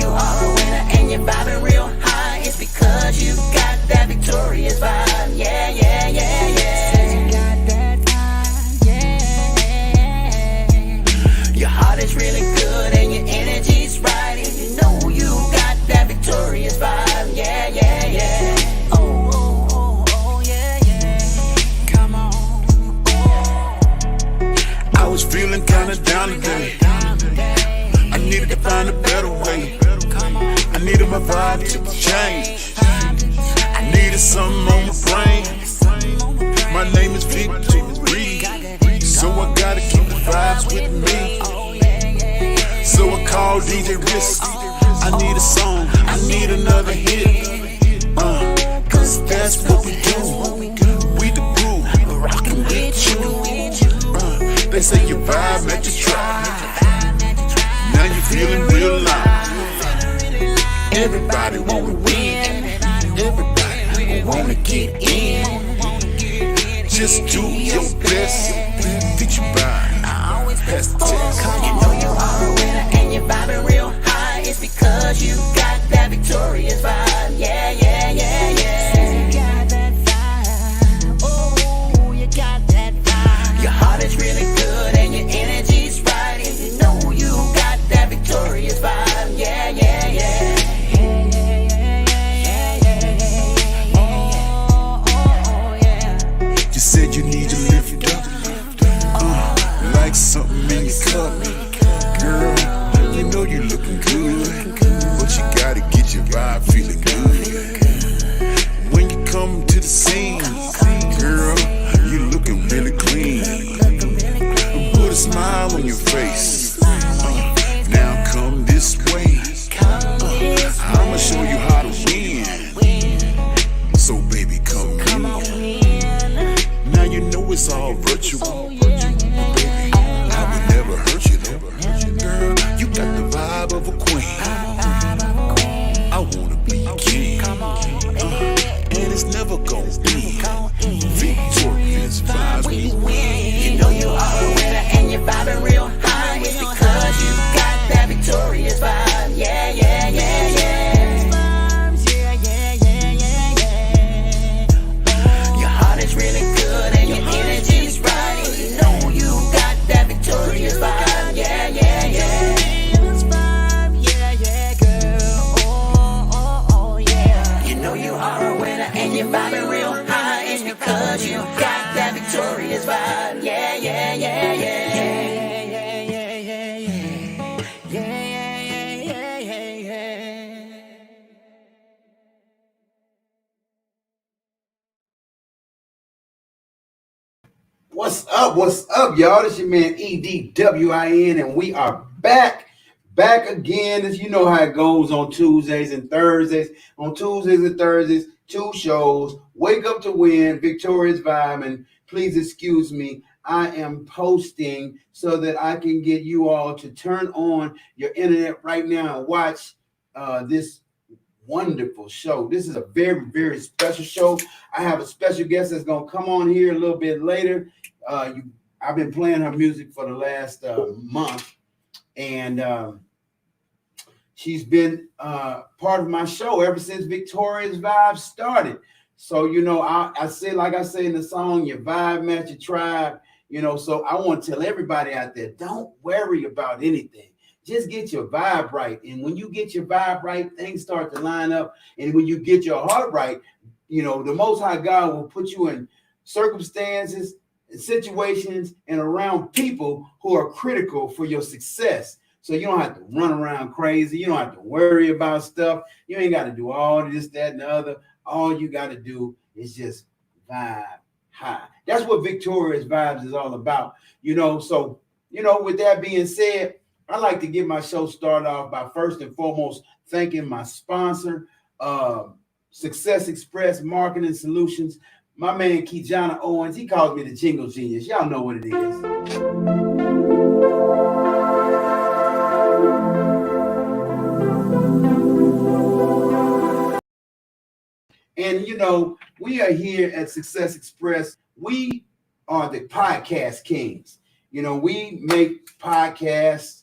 you are a winner and you're vibing real high. It's because you got that victorious vibe. Yeah, yeah, yeah, yeah. You got that vibe. Yeah. Your heart is really good and your energy's right. And you know you got that victorious vibe. Yeah, yeah, yeah. Oh, oh, oh, oh, yeah, yeah. Come on. I was feeling kinda down today. I needed to find a better way. I needed my vibe to change. I needed something on my brain. My name is Victory, so I gotta keep the vibes with me. So I called DJ Risk. I need a song, I need another hit. Cause that's what we do. We the groove, rockin' with you. They say your vibe matches tribe. Now you feeling real live. Everybody wanna win. Everybody wanna get in. Just do your best. Did you buy? Pass the test. You know you are a winner and you're vibing real high. It's because you got that victorious vibe. Yeah, yeah, yeah, yeah. You got that vibe. Oh, you got that vibe. Your heart is really good and your energy's right. And you know you got that victorious vibe. Yeah, yeah, yeah. You said you need to lift up, like something in your cup. Girl, you know you looking good, but you gotta get your vibe feeling good. When you come to the scene, girl, you looking really clean. Put a smile on your face. Now come this way. I'ma show you how to win. So baby, come in. Now you know it's all virtual. Baby, I would never hurt you though. Girl, you got the vibe of a queen. I wanna be king. And it's never gonna be victorious vibes. We win. You know you are a winner and you're vibing real high. It's because you got that victorious vibe. Yeah, yeah, yeah, yeah. Your heart is really good and your energy's right. And you know you got that victorious vibe. Yeah, yeah, yeah. Yeah, yeah, girl. Oh, oh, oh, yeah. You know you are a winner and you're vibing real high. It's because you got that victorious vibe. Yeah, yeah, yeah, yeah. What's up, y'all? This your man EDWIN, and we are back again. As you know how it goes on Tuesdays and Thursdays. On Tuesdays and Thursdays, 2 shows. Wake Up to Win, Victorious Vibe, and please excuse me. I am posting so that I can get you all to turn on your internet right now and watch this wonderful show. This is a very, very special show. I have a special guest that's going to come on here a little bit later. I've been playing her music for the last month, and she's been part of my show ever since Victorious Vibe started. So, you know, I say, like I say in the song, your vibe match your tribe, you know, so I want to tell everybody out there, don't worry about anything. Just get your vibe right. And when you get your vibe right, things start to line up. And when you get your heart right, you know, the Most High God will put you in circumstances, situations, and around people who are critical for your success. So you don't have to run around crazy. You don't have to worry about stuff. You ain't got to do all this, that, and the other. All you got to do is just vibe high. That's what Victorious Vibes is all about. You know, so, you know, with that being said, I like to get my show started off by first and foremost thanking my sponsor, Success Express Marketing Solutions. My man Kijana Owens, he calls me the Jingle Genius. Y'all know what it is. And, you know, we are here at Success Express. We are the podcast kings. You know, we make podcasts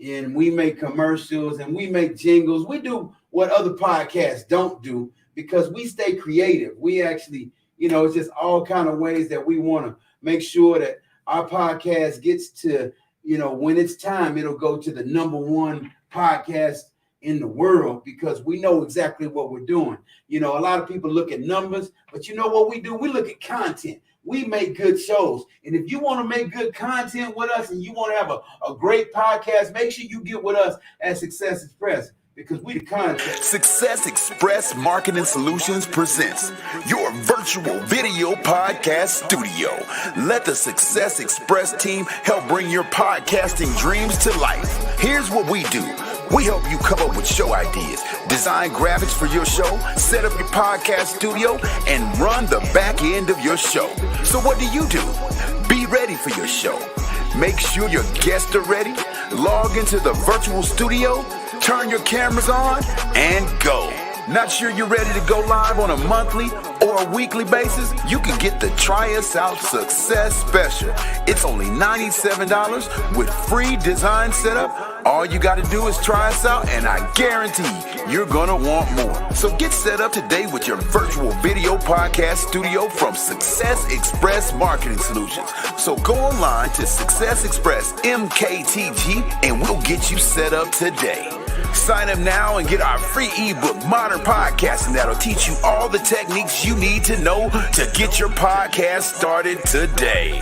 and we make commercials and we make jingles. We do what other podcasts don't do because we stay creative. We actually, it's just all kind of ways that we want to make sure that our podcast gets to, when it's time, it'll go to the #1 podcast in the world because we know exactly what we're doing. A lot of people look at numbers, but you know what we do? We look at content. We make good shows. And if you want to make good content with us and you want to have a great podcast, make sure you get with us at Success Express because we the content. Success Express Marketing Solutions presents your virtual video podcast studio. Let the Success Express team help bring your podcasting dreams to life. Here's what we do. We help you come up with show ideas, design graphics for your show, set up your podcast studio, and run the back end of your show. So what do? Be ready for your show. Make sure your guests are ready. Log into the virtual studio, turn your cameras on, and go. Not sure you're ready to go live on a monthly or a weekly basis? You can get the Try Us Out Success Special. It's only $97 with free design setup. All you got to do is try us out, and I guarantee you're going to want more. So get set up today with your virtual video podcast studio from Success Express Marketing Solutions. So go online to Success Express MKTG, and we'll get you set up today. Sign up now and get our free ebook, Modern Podcasting, that'll teach you all the techniques you need to know to get your podcast started today.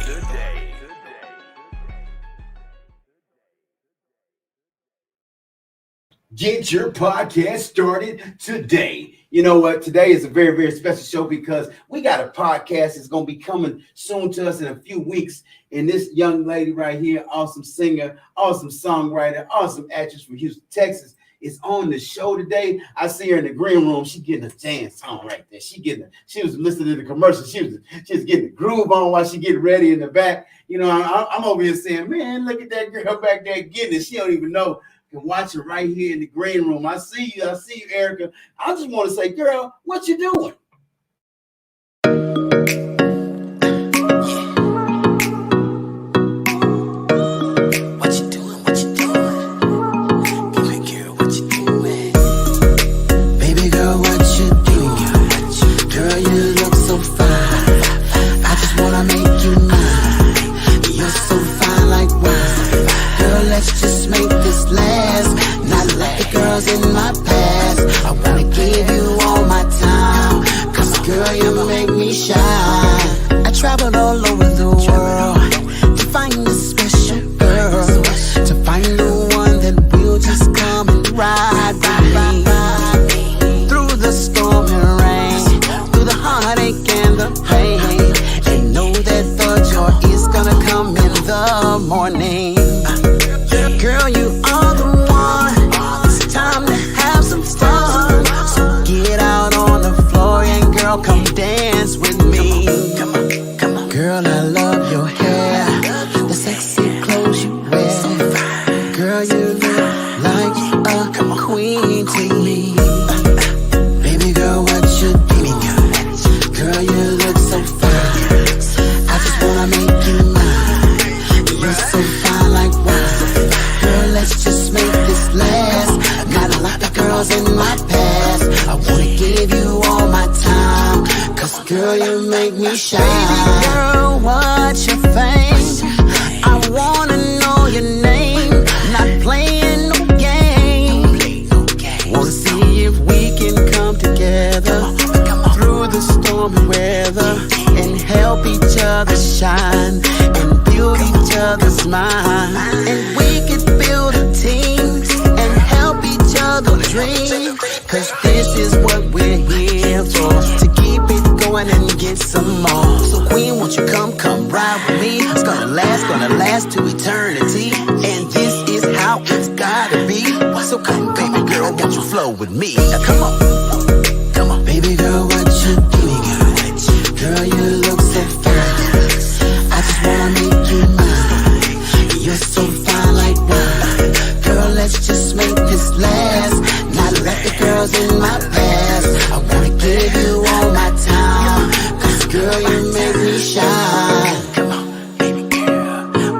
Get your podcast started today. You know what? Today is a very, very special show because we got a podcast that's going to be coming soon to us in a few weeks. And this young lady right here, awesome singer, awesome songwriter, awesome actress from Houston, Texas, is on the show today. I see her in the green room. She getting a dance on right there. She was listening to the commercial. She was getting the groove on while she getting ready in the back. I'm over here saying, man, look at that girl back there getting it. She don't even know. You can watch her right here in the green room. I see you, Erica. I just want to say, girl, what you doing?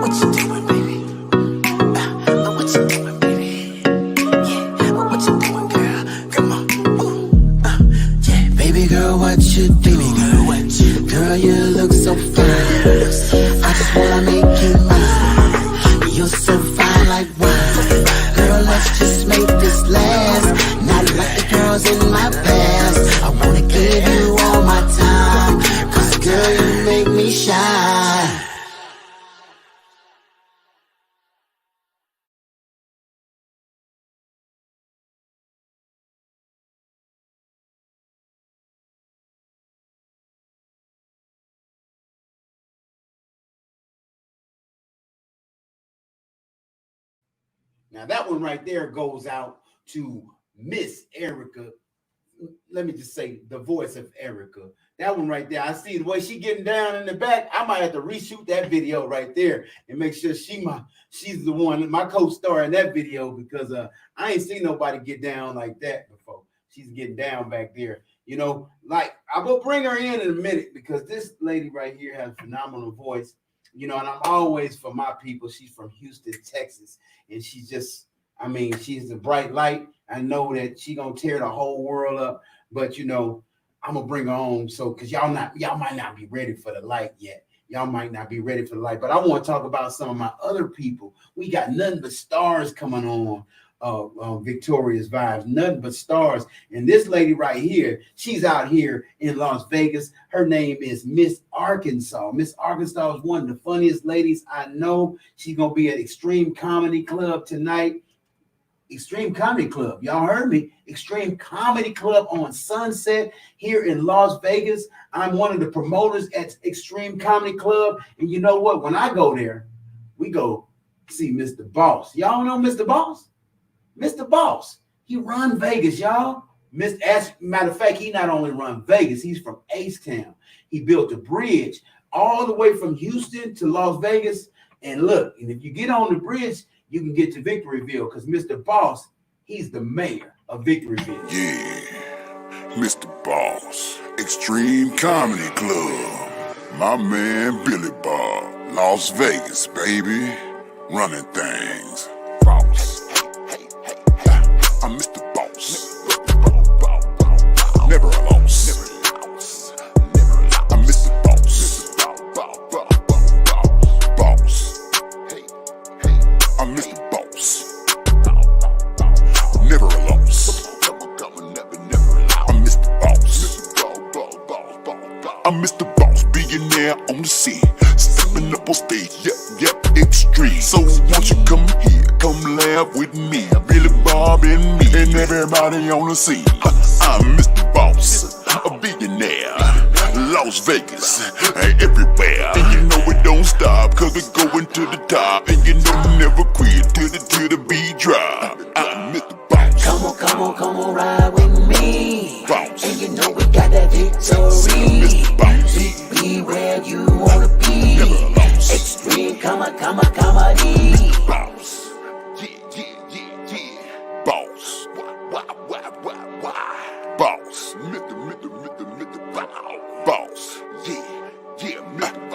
What you doing, baby? What you doing? look so fine. I just wanna make you mine. You're so fine like wine. Girl, let's just make this last. Not like the girls in my past. I wanna give you all my time. Cause girl, you make me shine. Now that one right there goes out to Miss Erica. Let me just say the voice of Erica. That one right there. I see the way she getting down in the back. I might have to reshoot that video right there and make sure she's the one, my co-star in that video, because I ain't seen nobody get down like that before. She's getting down back there. You know, like I will bring her in a minute because this lady right here has a phenomenal voice. You know, and I'm always for my people. She's from Houston, Texas, and she's just, I mean, she's a bright light. I know that she gonna tear the whole world up, but you know, I'm gonna bring her on. So, cause y'all might not be ready for the light yet. Y'all might not be ready for the light, but I want to talk about some of my other people. We got nothing but stars coming on. Victorious Vibes, nothing but stars. And this lady right here, she's out here in Las Vegas. Her name is Miss Arkansas. Miss Arkansas is one of the funniest ladies I know. She's gonna be at Extreme Comedy Club tonight. Extreme Comedy Club, y'all heard me. Extreme Comedy Club on Sunset here in Las Vegas. I'm one of the promoters at Extreme Comedy Club, and you know what? When I go there, we go see Mr. Boss. Y'all know Mr. Boss? Mr. Boss, he run Vegas, y'all. Matter of fact, he not only run Vegas, he's from H-Town. He built a bridge all the way from Houston to Las Vegas. And look, and if you get on the bridge, you can get to Victoryville because Mr. Boss, he's the mayor of Victoryville. Yeah, Mr. Boss, Extreme Comedy Club. My man Billy Bob, Las Vegas, baby, running things. Boss. I'm Mr. Boss. Never a loss. I'm Mr. Boss. Boss. I'm Mr. Boss. Never a loss. I'm Mr. Boss. I'm Mr. Boss, billionaire on the scene. Stepping up on stage, yep, extreme. So won't you come here, come laugh with me. Billy Bob and me, and everybody on the scene. I'm Mr. Boss, a billionaire. Las Vegas, everywhere. And you know we don't stop, cause we're going to the top. And you know we never quit till the beat drop. I'm Mr. Boss. Come on, ride with me. Boss. And you know we got that victory. Mr. Boss. Be where you wanna be. Extreme comedy. Boss. Yeah. Boss. Boss. Mr. Boss. Yeah.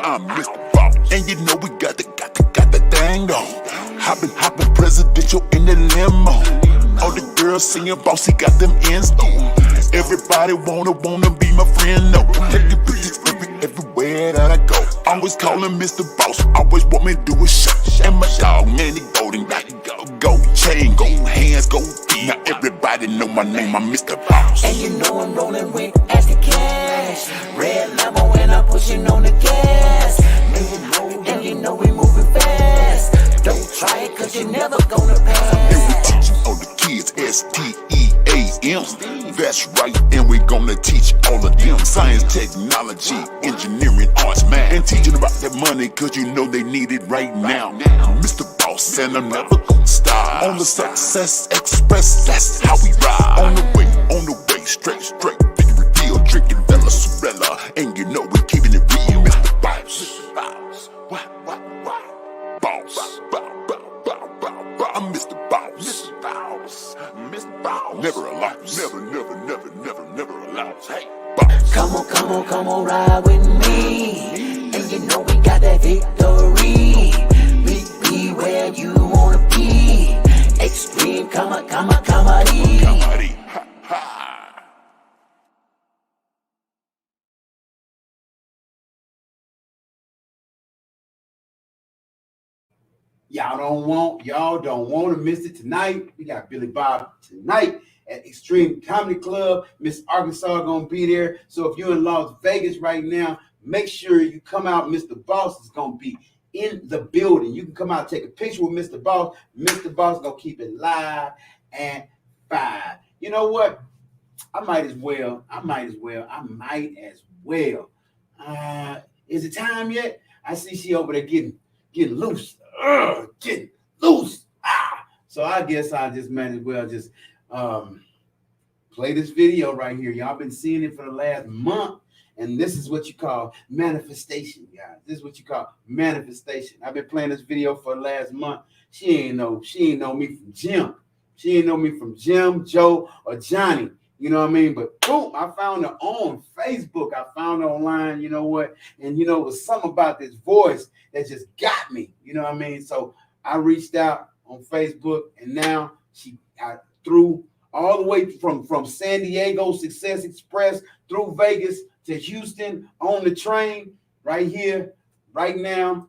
I'm Mr. Boss. And you know we got the thing on. Hopping presidential in the limo. All the girls singing Bossy got them ends on. Everybody wanna be my friend, no. Taking pictures everywhere that I go. Always calling Mr. Boss, always want me to do a show. And my dog, man, he golden, gold chain, gold hands, gold feet. Now everybody know my name, I'm Mr. Boss. And you know I'm rolling with extra cash. Red Lambo and I'm pushing on the gas. And you know we moving fast. Don't try it cause you're never gonna pass. And we teaching all the kids STEAM. That's right, and we gonna teach all of them science, technology, engineering, arts, math, and teaching about that money cause you know they need it right now. Mr. Boss, and I'm never gonna stop. On the Success Express, that's how we ride. On the way, straight, Victory Field, drinking Bella Sorella, and you know we keeping it real. Mr. Boss. I'm Mr. Boss. Never a loss. Never a loss. Hey, Boss. Come on, ride with me. And you know we got that victory. Be where you wanna be. Extreme comedy. Y'all don't want to miss it tonight. We got Billy Bob tonight at Extreme Comedy Club. Miss Arkansas gonna be there. So if you're in Las Vegas right now, make sure you come out. Mr. Boss is gonna be in the building. You can come out and take a picture with Mr. Boss. Mr. Boss gonna keep it live at 5. You know what? I might as well. Is it time yet? I see she over there getting loose. Getting loose. So I guess I just might as well just play this video right here. Y'all been seeing it for the last month. And this is what you call manifestation, guys. This is what you call manifestation. I've been playing this video for the last month. She ain't know me from Jim. She ain't know me from Jim, Joe, or Johnny. You know what I mean? But boom, I found her on Facebook. I found her online, you know what? And it was something about this voice that just got me. You know what I mean? So I reached out on Facebook, and now I threw all the way from San Diego Success Express through Vegas to Houston on the train right here, right now.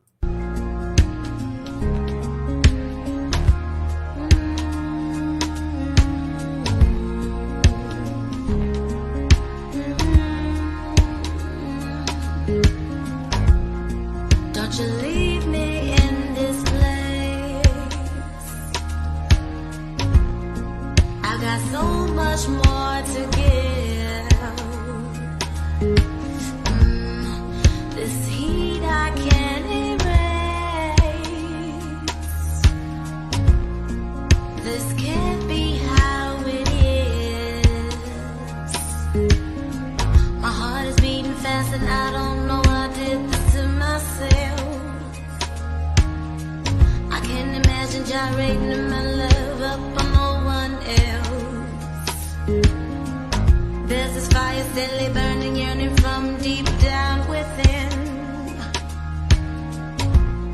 Don't you leave me in this place. I got so much more to give. This heat I can't erase. This can't be how it is. My heart is beating fast and I don't know I did this to myself. I can't imagine gyrating my love up on no one else. There's this fire steadily burning, yearning from deep down within.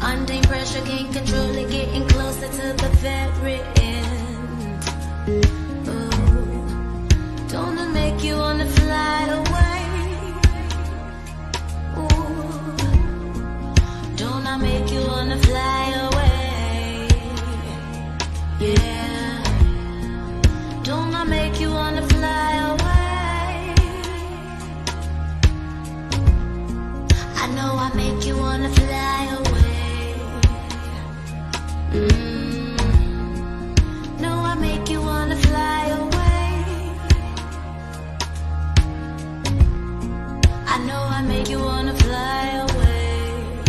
Untamed pressure can't control it, getting closer to the very end. Ooh, don't I make you wanna fly away? Ooh, don't I make you wanna fly away? Yeah, don't I make you wanna fly away? I know I make you wanna fly away. No, I make you wanna fly away. I know I make you wanna fly away.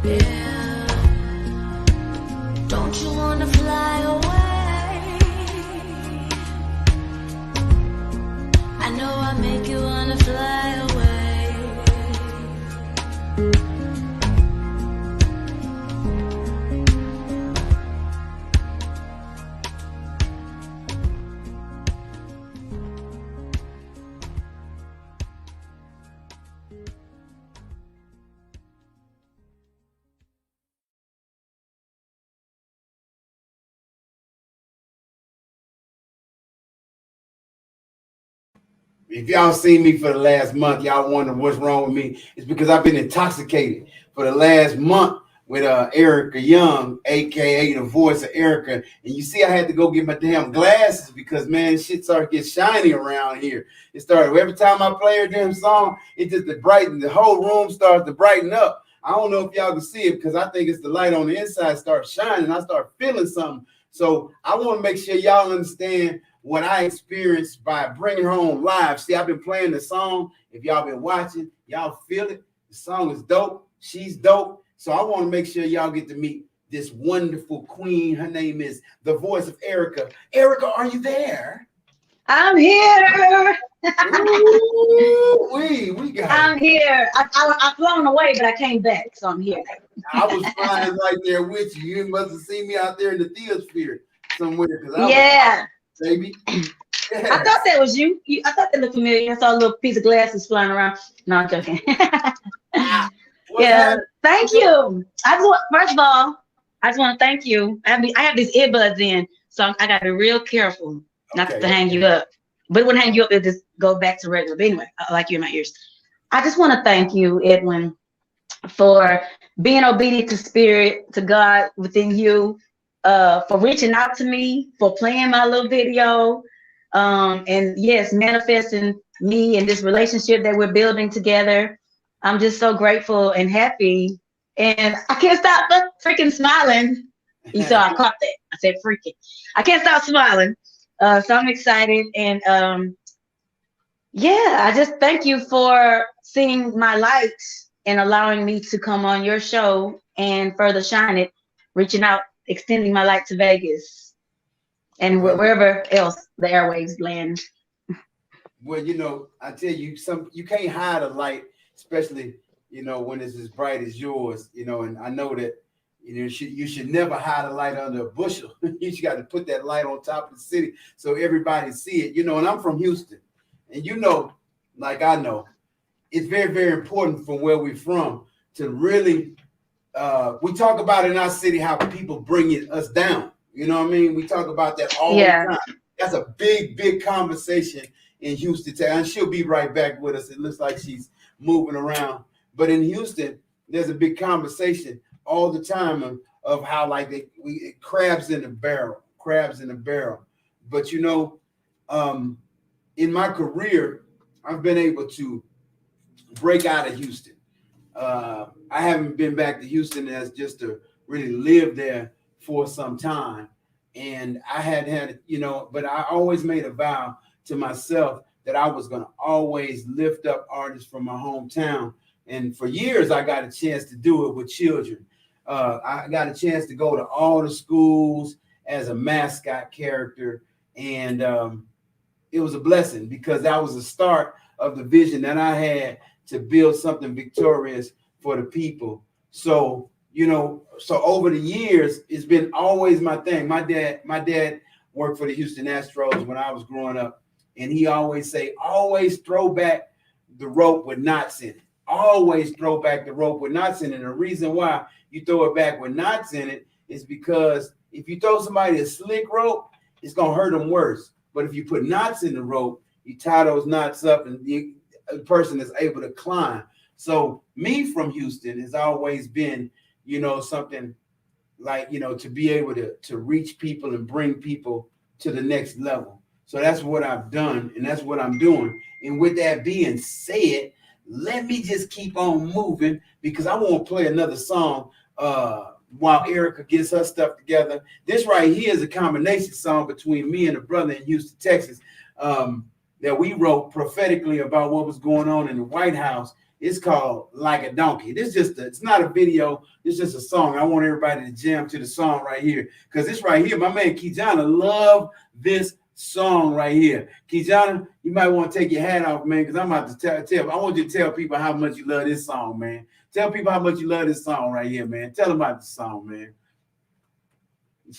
Yeah, don't you wanna fly away? I know I make you wanna fly away. If y'all seen me for the last month, y'all wonder what's wrong with me. It's because I've been intoxicated for the last month with Erica Young, aka the voice of Erica. And you see, I had to go get my damn glasses because man, shit started to get shiny around here. It started every time I play her damn song, it just the whole room starts to brighten up. I don't know if y'all can see it because I think it's the light on the inside starts shining. I start feeling something. So I want to make sure y'all understand what I experienced by bringing her on live. See, I've been playing the song. If y'all been watching, y'all feel it. The song is dope. She's dope. So I want to make sure y'all get to meet this wonderful queen. Her name is the voice of Erica. Erica, are you there? I'm here. Ooh, we got I'm here. I've flown away, but I came back, so I'm here. I was flying right there with you. You must have seen me out there in the theosphere somewhere. Yeah. Baby. I thought that was you. I thought that looked familiar. I saw a little piece of glasses flying around. No, I'm joking. Yeah, thank you. First of all, I just want to thank you. I have these earbuds in, so I got to be real careful not to hang you up. But it wouldn't hang you up, it'll just go back to regular. But anyway, I like you in my ears. I just want to thank you, Edwin, for being obedient to spirit, to God within you, for reaching out to me, for playing my little video, and yes, manifesting me and this relationship that we're building together. I'm just so grateful and happy, and I can't stop freaking smiling. You saw I caught that. I said freaking. I can't stop smiling. So I'm excited, and yeah, I just thank you for seeing my light and allowing me to come on your show and further shine it, reaching out, extending my light to Vegas and wherever else the airwaves land. Well, you know, I tell you, you can't hide a light, especially, you know, when it's as bright as yours, you know, and I know that, you know, you should never hide a light under a bushel. You just got to put that light on top of the city so everybody see it, you know, and I'm from Houston. And you know, like I know, it's very, very important from where we're from to really, we talk about in our city how people bring us down. You know what I mean? We talk about that all the time. That's a big, big conversation in Houston today. And she'll be right back with us. It looks like she's moving around. But in Houston, there's a big conversation all the time of how like crabs in a barrel. But you know, in my career, I've been able to break out of Houston. I haven't been back to Houston as just to really live there for some time. And I had, you know, but I always made a vow to myself that I was going to always lift up artists from my hometown. And for years, I got a chance to do it with children. I got a chance to go to all the schools as a mascot character. And it was a blessing because that was the start of the vision that I had to build something victorious for the people. So, you know, so over the years, it's been always my thing. My dad worked for the Houston Astros when I was growing up. And he always say, always throw back the rope with knots in it. Always throw back the rope with knots in it. And the reason why you throw it back with knots in it is because if you throw somebody a slick rope, it's going to hurt them worse. But if you put knots in the rope, you tie those knots up and the person is able to climb. So me from Houston has always been, you know, something like, you know, to be able to reach people and bring people to the next level. So that's what I've done, and that's what I'm doing. And with that being said, let me just keep on moving because I want to play another song while Erica gets her stuff together. This right here is a combination song between me and a brother in Houston, Texas, that we wrote prophetically about what was going on in the White House. It's called Like a Donkey. It's not a video. It's just a song. I want everybody to jam to the song right here because this right here, my man Kijana love this song right here. Kijana, you might want to take your hat off, man, because I'm about to tell. I want you to tell people how much you love this song, man. Tell people how much you love this song right here, man. Tell them about the song, man.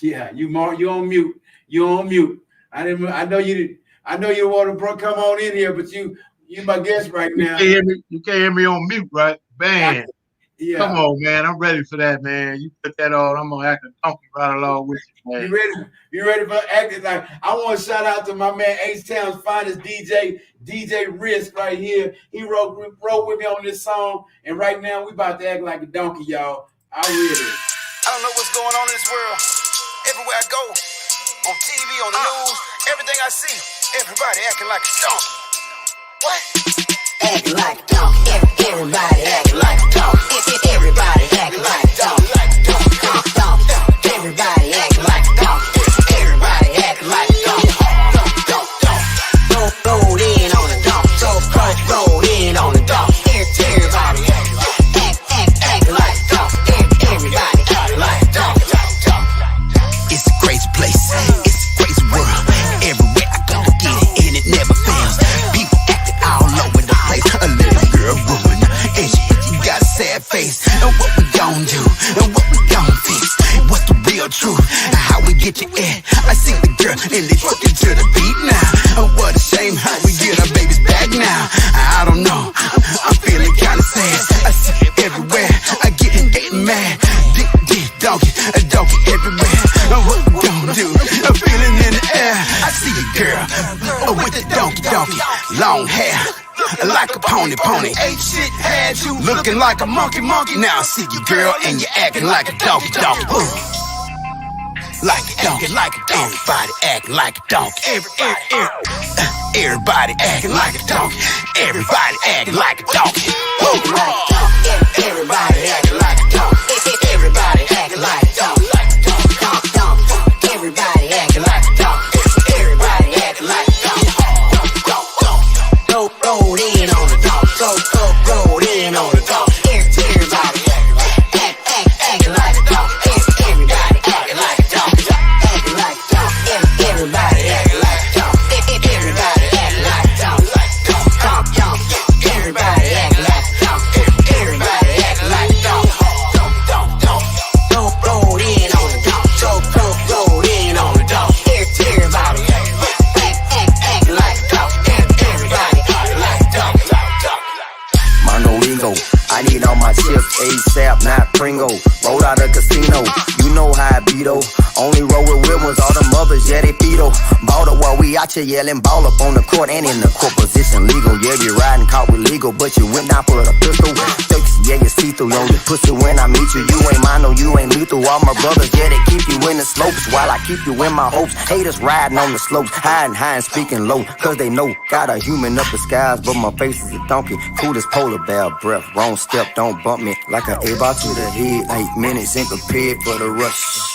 Yeah, you on mute. You on mute. I know you want to come on in here, but you my guest right now. You can't hear me on mute, right? Bang. Yeah. Come on, man. I'm ready for that, man. You put that on. I'm gonna act a donkey right along with you, man. You ready for acting like? I want to shout out to my man H-Town's finest DJ Risk right here. He wrote with me on this song, and right now we about to act like a donkey, y'all. I don't know what's going on in this world. Everywhere I go, on TV, on the news, everything I see, everybody acting like a donkey. What? Act like a donkey. Everybody act like a donkey. Everybody act like a donkey. Everybody act like a donkey. Everybody act like a donkey. Roll in on the donkey. Roll in on the donkey. Everybody act like a donkey. Everybody act like a donkey. It's a crazy place. It's a crazy world. Everywhere I go, get it, and it never fails. People acting all over the place. A little girl ruin, and she got a sad face. And what we gon' do? And what we gon' fix? What's the real truth? How we get you in? I see the girl and they fucking to the beat now. Oh, what a shame how we get our babies back now. I don't know. I'm feeling kinda sad. I see it everywhere. I get mad. Dick, donkey, a donkey everywhere. What we gon' do? I'm feeling in the air. I see a girl with the donkey, long hair. like a pony. Ain't shit had you looking like a monkey. Now I see you, girl, and you acting like a donkey. Like a donkey. Everybody acting like a donkey. Everybody acting like a donkey. Everybody acting like a donkey. Everybody acting like a donkey. Everybody acting like a donkey. Everybody acting like a donkey. Everybody acting like a donkey. Roll in on the donkey. Roll in on the donkey. Everybody acting like a donkey. Everybody acting like a donkey. Acting like a donkey. Everybody acting like a donkey. Everybody acting like a donkey. Everybody acting like a donkey. Everybody acting like a donkey. Roll in on the donkey. Roll in on the donkey. Everybody acting like a donkey. Everybody acting like a donkey. Monolingo, I need all my chips ASAP, not Pringo. Roll out a casino, you know how I be though. Only roll with real ones, all the mothers, yeah, they feed Ball up while we out here yelling, ball up on the court and in the court position legal. Yeah, you riding caught with legal, but you went down for the pistol. Fakes, yeah, you see through on your pussy when I meet you. You ain't mine, no, you ain't lethal. All my brothers, yeah, they keep you in the slopes while I keep you in my hopes. Haters riding on the slopes, hiding high and speaking low, cause they know got a human up the skies, but my face is a donkey. Cool as polar bear breath, wrong step, don't bump me like an A-ball to the head. 8 minutes ain't prepared for the rush.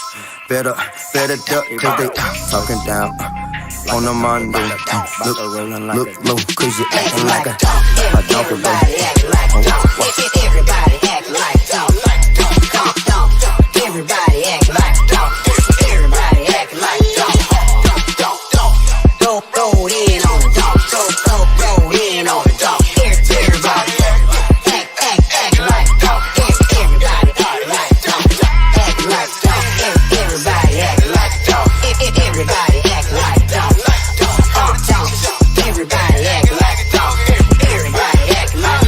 Better duck, cause they talking down on the Monday. Look low, cause you acting like a donkey. Everybody act like a donkey. Everybody act like a donkey. Everybody act like a donkey. Everybody act like a donkey. Roll in on the donkey. Roll in on the donkey. Everybody act like a donkey. Everybody act like a donkey. Act like a donkey. Everybody act like a donkey. Everybody act like a donkey. Everybody act like a donkey. Everybody act like a donkey.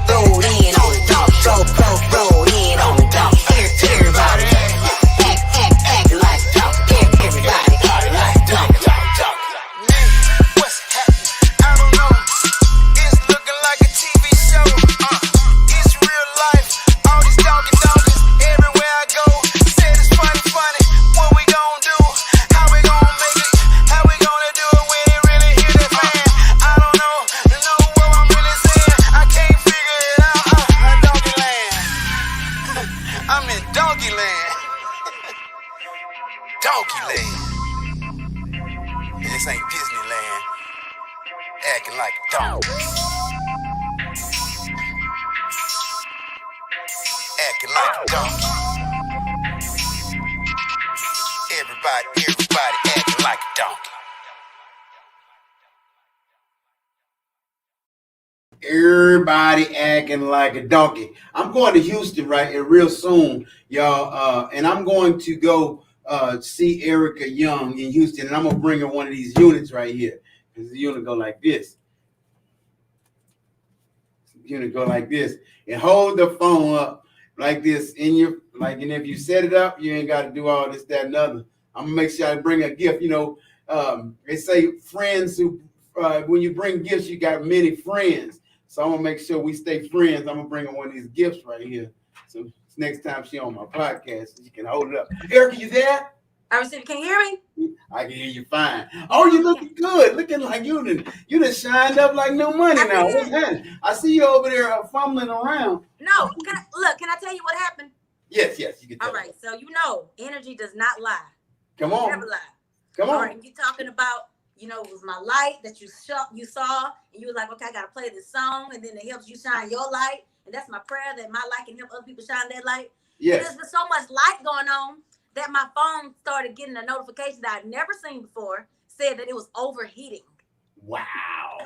Roll in on the donkey. Roll in on the donkey. Everybody act like a donkey. Everybody act like a donkey. What's happening? I don't know. It's looking like a TV show. It's real life. All these donkeys everywhere I go. Said it's funny. What we gon' do? How we gon' make it? How we gonna do it? We ain't really hear that fan. I don't know what I'm really saying. I can't figure it out. Donkey land. I'm in Donkey land. Donkey land. This ain't Disneyland. Acting like a donkey. Acting like a donkey. Everybody acting like a donkey. Everybody acting like a donkey. I'm going to Houston real soon, y'all, and I'm going to go see Erica Young in Houston, and I'm gonna bring her one of these units right here. Because the unit go like this. The unit go like this, and hold the phone up like this in your and if you set it up, you ain't got to do all this, that, and other. I'm gonna make sure I bring a gift. You know, they say friends who when you bring gifts, you got many friends. So I'm gonna make sure we stay friends. I'm gonna bring her one of these gifts right here. So next time she on my podcast, you can hold it up. Erica, you there? I received. Can you hear me? I can hear you fine. Oh, you looking good. Looking like you done shined up like no money now. What's happening? I see you over there fumbling around. No. Can I tell you what happened? Yes, you can tell. All right. So energy does not lie. Come on. Never lie. Come on. All right. You talking about, it was my light that you saw, and you was like, okay, I gotta play this song, and then it helps you shine your light. And that's my prayer, that my light can help other people shine their light. Yes. There's been so much light going on that my phone started getting a notification that I'd never seen before, said that it was overheating. Wow.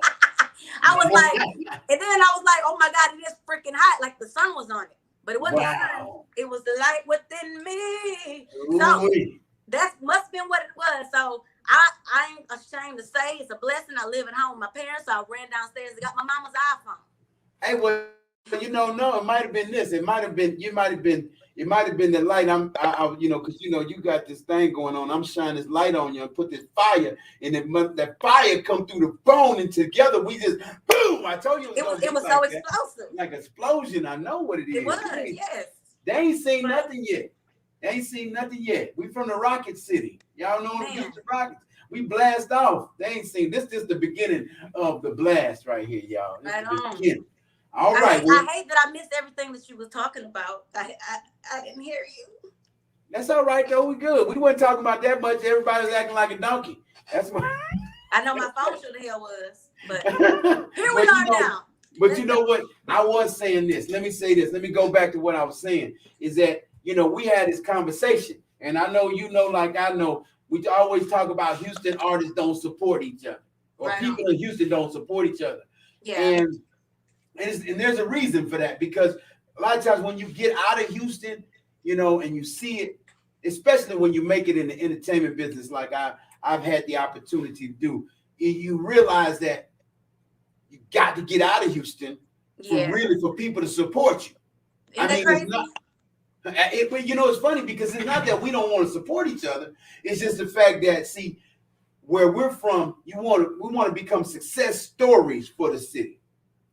I was like, and then I was like, oh my God, it is freaking hot. Like the sun was on it. But it wasn't the sun. It was the light within me. So that must have been what it was. So I ain't ashamed to say it's a blessing. I live at home with my parents. So I ran downstairs and got my mama's iPhone. Hey, well, You know, no, it might have been this. It might have been. It might have been the light. You know, because you know you got this thing going on. I'm shining this light on you and put this fire, and that fire come through the phone, and together we just boom. I told you it was like so that. explosive, like explosion. I know what it is. It was, yes. They ain't seen nothing yet. They ain't seen nothing yet. We from the Rocket City. Y'all know the Houston Rockets. We blast off. They ain't seen this. Is the beginning of the blast right here, y'all. This is the beginning. All right. I hate that I missed everything that you was talking about. I didn't hear you. That's all right though. We good. We weren't talking about that much. Everybody was acting like a donkey. That's why. I know my phone sure the hell was, but here we are now. But you know what? I was saying this. Let me say this. Let me go back to what I was saying. Is that you know we had this conversation, and I know you know, like I know, we always talk about Houston artists don't support each other, or people in Houston don't support each other. Yeah. And there's a reason for that, because a lot of times when you get out of Houston, you know, and you see it, especially when you make it in the entertainment business, like I've had the opportunity to do, you realize that you got to get out of Houston for people to support you. Isn't that crazy? It's not. But you know, it's funny because it's not that we don't want to support each other. It's just the fact that, see, where we're from, we want to become success stories for the city.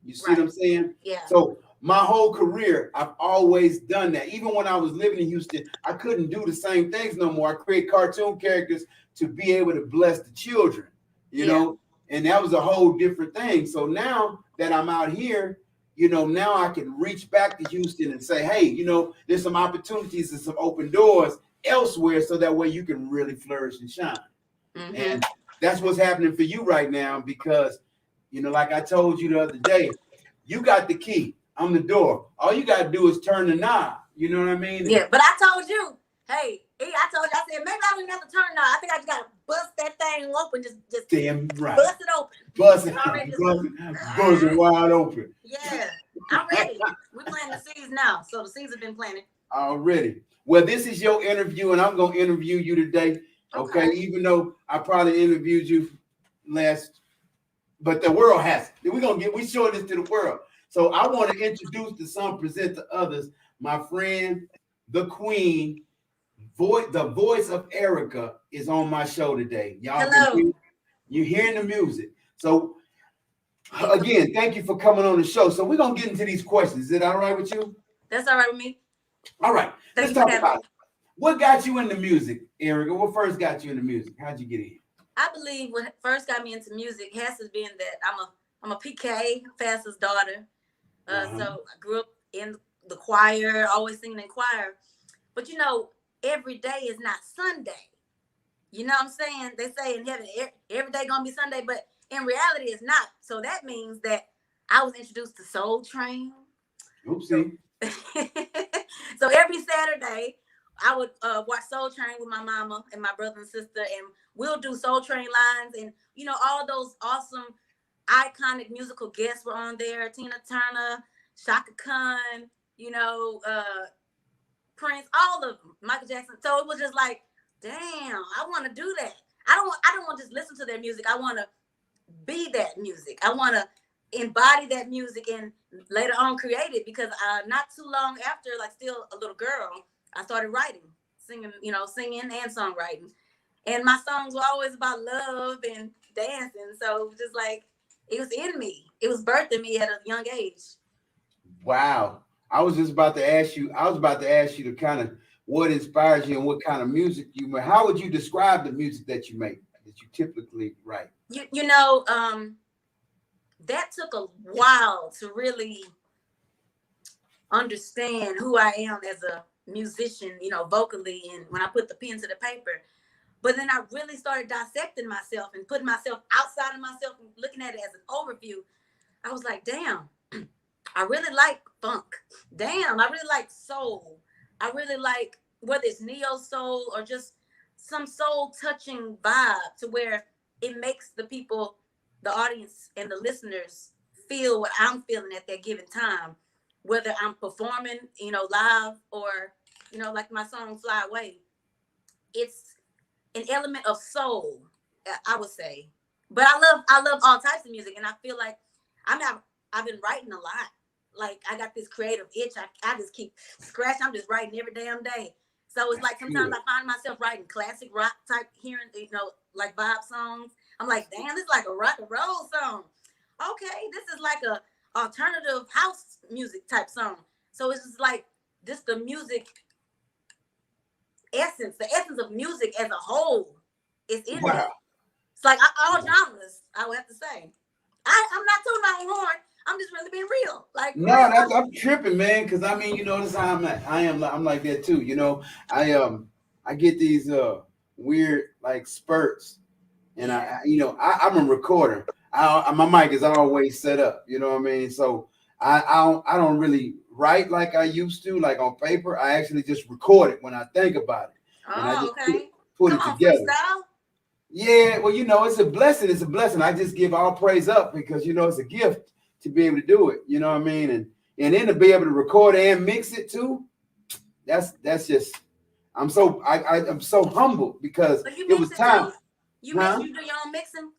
You see what I'm saying? Yeah. So my whole career, I've always done that. Even when I was living in Houston, I couldn't do the same things no more. I create cartoon characters to be able to bless the children, you know, and that was a whole different thing. So now that I'm out here, you know, now I can reach back to Houston and say, hey, you know, there's some opportunities and some open doors elsewhere, so that way you can really flourish and shine. Mm-hmm. And that's what's happening for you right now, because, you know, like I told you the other day, you got the key. I'm the door. All you got to do is turn the knob. You know what I mean? Yeah, but I told you, hey, I said, maybe I don't even have to turn the knob. I think I just got to bust that thing open. Just damn right. Bust it open. Bust it wide open. Yeah, I'm ready. We're planting the seeds now. So the seeds have been planted. Already. Well, this is your interview, and I'm going to interview you today. Okay. Even though I probably interviewed you last, but the world has it. We showing this to the world. So I want to introduce to some, present to others, my friend, the queen, the voice of Erica is on my show today. Y'all, you're hearing the music. So again, thank you for coming on the show. So we're going to get into these questions. Is it all right with you? That's all right with me. All right. Let's talk about it. What got you into music, Erica? What first got you into music? How'd you get in? I believe what first got me into music has to be that I'm a PK, pastor's daughter. So I grew up in the choir, always singing in choir. But you know, every day is not Sunday. You know what I'm saying? They say in heaven, every day gonna be Sunday, but in reality, it's not. So that means that I was introduced to Soul Train. Oopsie. So every Saturday, I would watch Soul Train with my mama and my brother and sister, and we'll do Soul Train lines, and you know, all those awesome, iconic musical guests were on there: Tina Turner, Shaka Khan, you know, Prince, all of them, Michael Jackson. So it was just like, damn, I want to do that. I don't want to just listen to their music. I want to be that music. I want to embody that music and later on create it, because not too long after, like still a little girl, I started writing, singing and songwriting. And my songs were always about love and dancing. So just like, it was in me. It was birthed in me at a young age. Wow. I was about to ask you to kind of what inspires you and what kind of music you make. How would you describe the music that you make, that you typically write? You know, that took a while to really understand who I am as a musician, you know, vocally, and when I put the pen to the paper. But then I really started dissecting myself and putting myself outside of myself and looking at it as an overview. I was like, damn, I really like funk. Damn, I really like soul. I really like, whether it's neo soul or just some soul touching vibe, to where it makes the people, the audience and the listeners feel what I'm feeling at that given time, whether I'm performing, you know, live, or, you know, like my song Fly Away. It's an element of soul, I would say. But I love all types of music, and I feel like I've been writing a lot. like I got this creative itch. I just keep scratching. I'm just writing every damn day. So it's like sometimes I find myself writing classic rock type, hearing, like vibe songs. I'm like, damn, this is like a rock and roll song. Okay, this is like a alternative house music type song. So it's just like this the music essence, the essence of music as a whole is in it. It's like all genres, I would have to say. I'm not tooting my own horn. I'm just really being real. Like, no, I'm tripping, man. Because I mean, this is how I'm at. I'm like that too. I get these weird like spurts, and I'm a recorder. My mic is always set up. You know what I mean? So I don't really write like I used to, like on paper. I actually just record it when I think about it. And I just put it together. Freestyle? Yeah, well, it's a blessing. It's a blessing. I just give all praise up because it's a gift to be able to do it. You know what I mean? And then to be able to record and mix it too. That's just I'm so humbled because it was time. You do your own mixing?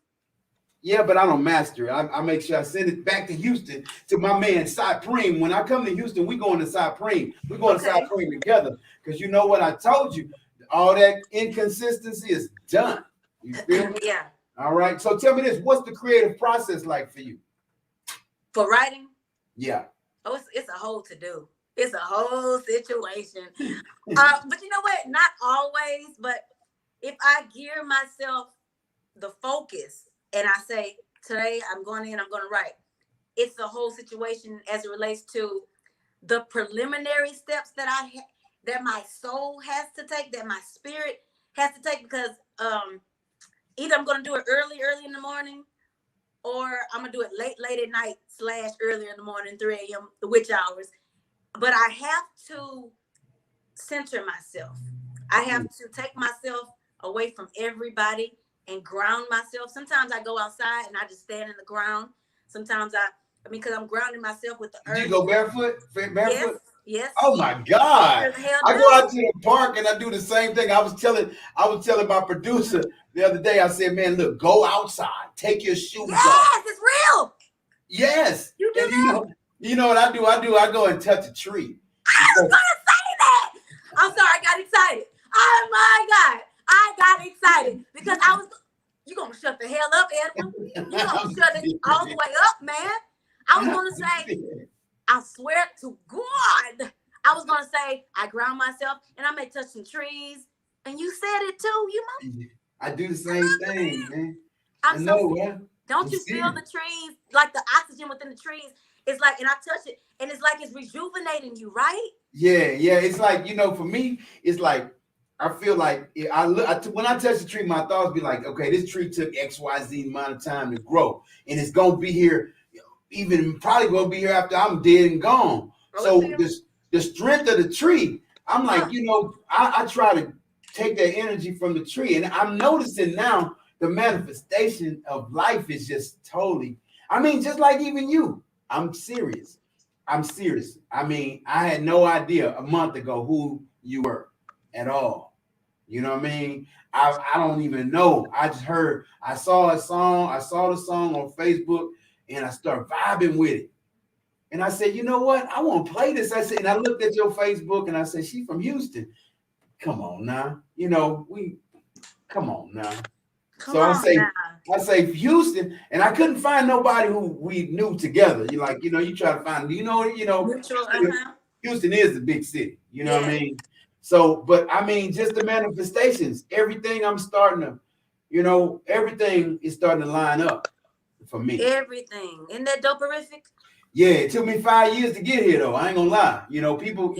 Yeah, but I don't master it. I make sure I send it back to Houston to my man Cypreme. When I come to Houston, we going to Cypreme. We're going to Cypreme together. Because you know what I told you? All that inconsistency is done. You feel me? Yeah. All right. So tell me this. What's the creative process like for you? For writing? Yeah. Oh, it's a whole to-do. It's a whole situation. But you know what? Not always. But if I gear myself the focus and I say, today I'm going in, I'm going to write. It's a whole situation as it relates to the preliminary steps that that my soul has to take, that my spirit has to take, because either I'm going to do it early in the morning, or I'm going to do it late at night / earlier in the morning, 3 a.m., the witch hours. But I have to center myself. I have to take myself away from everybody and ground myself. Sometimes I go outside and I just stand in the ground. Sometimes because I'm grounding myself with the earth. Did you go barefoot? Yes. Oh my God. I go out to the park and I do the same thing. I was telling my producer the other day, I said, man, look, go outside. Take your shoes off. Yes, it's real. Yes. You do that. You know what I do? I go and touch a tree. I was going to say that. I'm sorry, I got excited. Oh my God. I got excited because you're going to shut the hell up, Edwin. You're going to shut it all the way up, man. I was going to say, I swear to God, I was going to say, I ground myself and I may touch some trees. And you said it too, I do the same thing, man. Don't you feel the trees, like the oxygen within the trees? It's like, and I touch it, and it's like it's rejuvenating you, right? Yeah. It's like, for me, it's like, I feel like when I touch the tree, my thoughts be like, okay, this tree took XYZ amount of time to grow, and it's going to be here, even probably going to be here after I'm dead and gone. So the strength of the tree, I'm like, I try to take that energy from the tree, and I'm noticing now the manifestation of life is just totally, just like even you. I'm serious. I mean, I had no idea a month ago who you were at all. You know what I mean? I don't even know. I saw the song on Facebook, and I started vibing with it. And I said, you know what? I want to play this. And I looked at your Facebook and I said, she from Houston. Come on now. Come on now. I say Houston, and I couldn't find nobody who we knew together. You try to find, Houston is a big city. You know what I mean? So, but just the manifestations, everything everything is starting to line up for me. Everything. Isn't that doperific? Yeah, it took me 5 years to get here though. I ain't gonna lie. People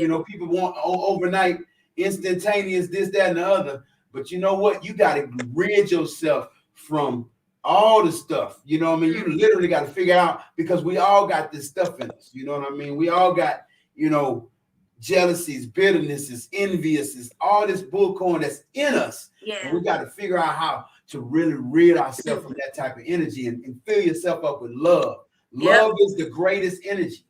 want overnight, instantaneous, this, that, and the other. But you know what? You got to rid yourself from all the stuff. You know what I mean? You literally got to figure out, because we all got this stuff in us. You know what I mean? We all got, jealousies, bitternesses, enviouses, all this bullcorn that's in us. Yeah. And we got to figure out how to really rid ourselves from that type of energy and fill yourself up with love. Love is the greatest energy.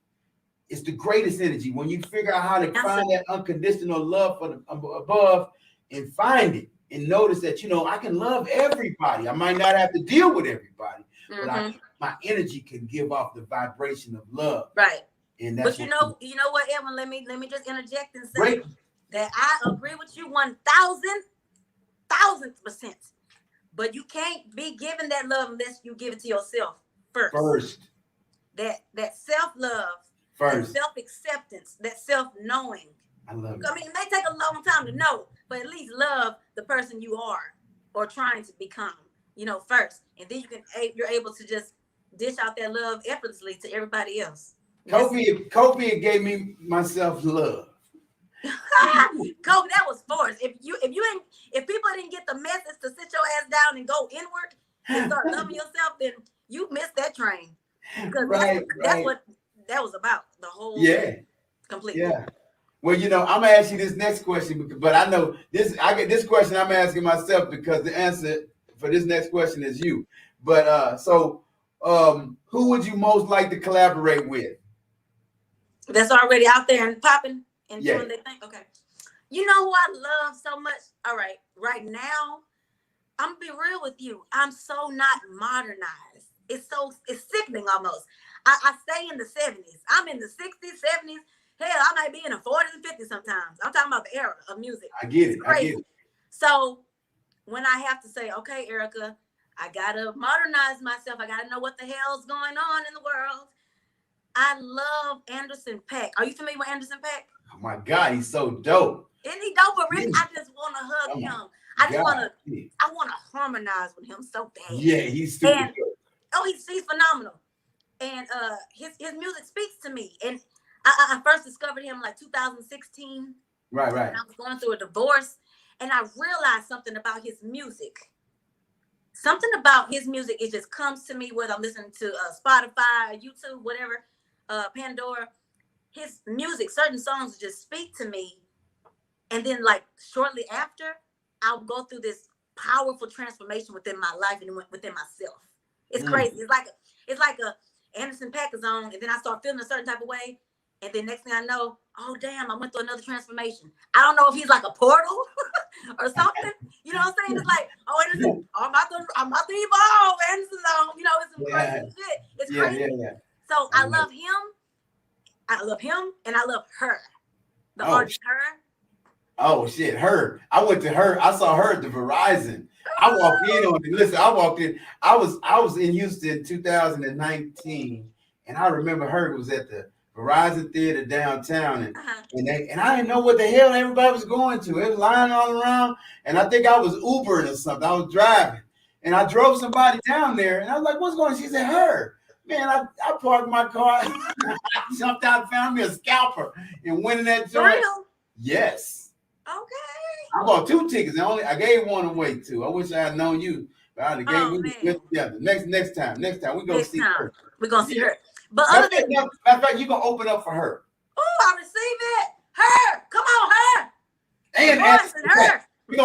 It's the greatest energy. When you figure out how to find that unconditional love from above and find it, and notice that, I can love everybody. I might not have to deal with everybody, but my energy can give off the vibration of love. Right. And that's but you know what, Edwin, let me just interject and say that I agree with you 1,000%. But you can't be given that love unless you give it to yourself first. That self-love, that self-acceptance, that self-knowing. I love it. I mean, it may take a long time to know, but at least love the person you are or trying to become, first. And then you're able to just dish out that love effortlessly to everybody else. Kobe gave me myself love. Kobe, that was forced. If people didn't get the message to sit your ass down and go inward and start loving yourself, then you missed that train. Because that's what that was about. The whole completely. Yeah. Well, I'm gonna ask you this next question, but I know this. I get this question I'm asking myself because the answer for this next question is you. But who would you most like to collaborate with? That's already out there and popping and doing their thing. Okay. You know who I love so much? All right. Right now, I'm gonna be real with you. I'm so not modernized. It's sickening almost. I stay in the 70s. I'm in the 60s, 70s. Hell, I might be in the 40s and 50s sometimes. I'm talking about the era of music. I get it. I get it. So when I have to say, okay, Erica, I gotta modernize myself. I gotta know what the hell's going on in the world. I love Anderson .Paak. Are you familiar with Anderson .Paak? Oh my God, he's so dope. Isn't he dope? But really, I just want to hug him. I want to harmonize with him so bad. Yeah, he's super dope. Oh, he's phenomenal. And his music speaks to me. And I first discovered him like 2016. Right. And I was going through a divorce. And I realized something about his music. Something about his music, it just comes to me whether I'm listening to Spotify, YouTube, whatever, Pandora. His music, certain songs just speak to me. And then like shortly after, I'll go through this powerful transformation within my life and within myself. It's crazy. It's like a Anderson .Paak is on, and then I start feeling a certain type of way. And then next thing I know, oh damn, I went through another transformation. I don't know if he's like a portal or something. You know what I'm saying? It's like, oh, Anderson, I'm about to evolve. Anderson's on. It's some crazy shit. It's crazy. Yeah. So I love him. I love him, and I love her. The artist, her. Oh shit, her. I went to her. I saw her at the Verizon. I walked in on it. Listen, I walked in. I was in Houston 2019, and I remember her was at the Verizon Theater downtown, and I didn't know what the hell everybody was going to. It was lying all around, and I think I was Ubering or something. I was driving, and I drove somebody down there, and I was like, "What's going on?" She said, "Her." Man, I parked my car, jumped out, found me a scalper, and went in that joint. Real? Yes. Okay. I bought 2 tickets. I gave one away too. I wish I had known you. But I gave together. Next time we're gonna see her. We're gonna see her. But other than matter of fact, you're gonna open up for her. Oh, I receive it. Her, come on, her. And her. We're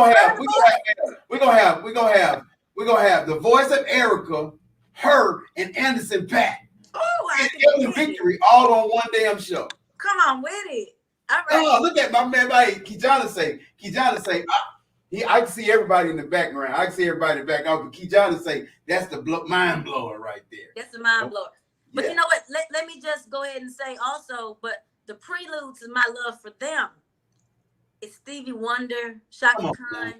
gonna have the voice of Erica, her, and Anderson .Paak. Oh, and Victory all on one damn show. Come on with it. All right. Oh, look at my man. Kijana say, I can see everybody in the background. I can see everybody in the background. But Kijana say, that's the mind blower right there. That's the mind blower. But you know what? Let me just go ahead and say also, but the prelude to my love for them is Stevie Wonder, Shaka Khan,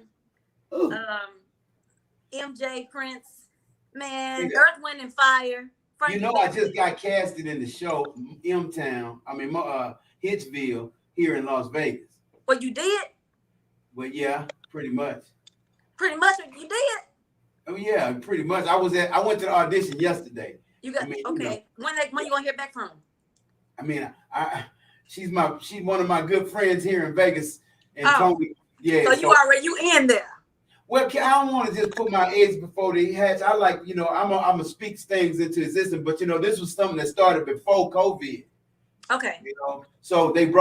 MJ, Prince, man, Earth, Wind, and Fire. Frankie I just got casted in the show M-Town. Hitchville here in Las Vegas. What you did? Well, yeah, pretty much. Pretty much what you did? Oh yeah, pretty much. I went to the audition yesterday. You got okay. When you gonna hear back from? She's one of my good friends here in Vegas, and Tony. Yeah. So you in there? Well, I don't want to just put my eggs before they hatch. I like, I'm gonna speak things into existence, but this was something that started before COVID. Okay. So they had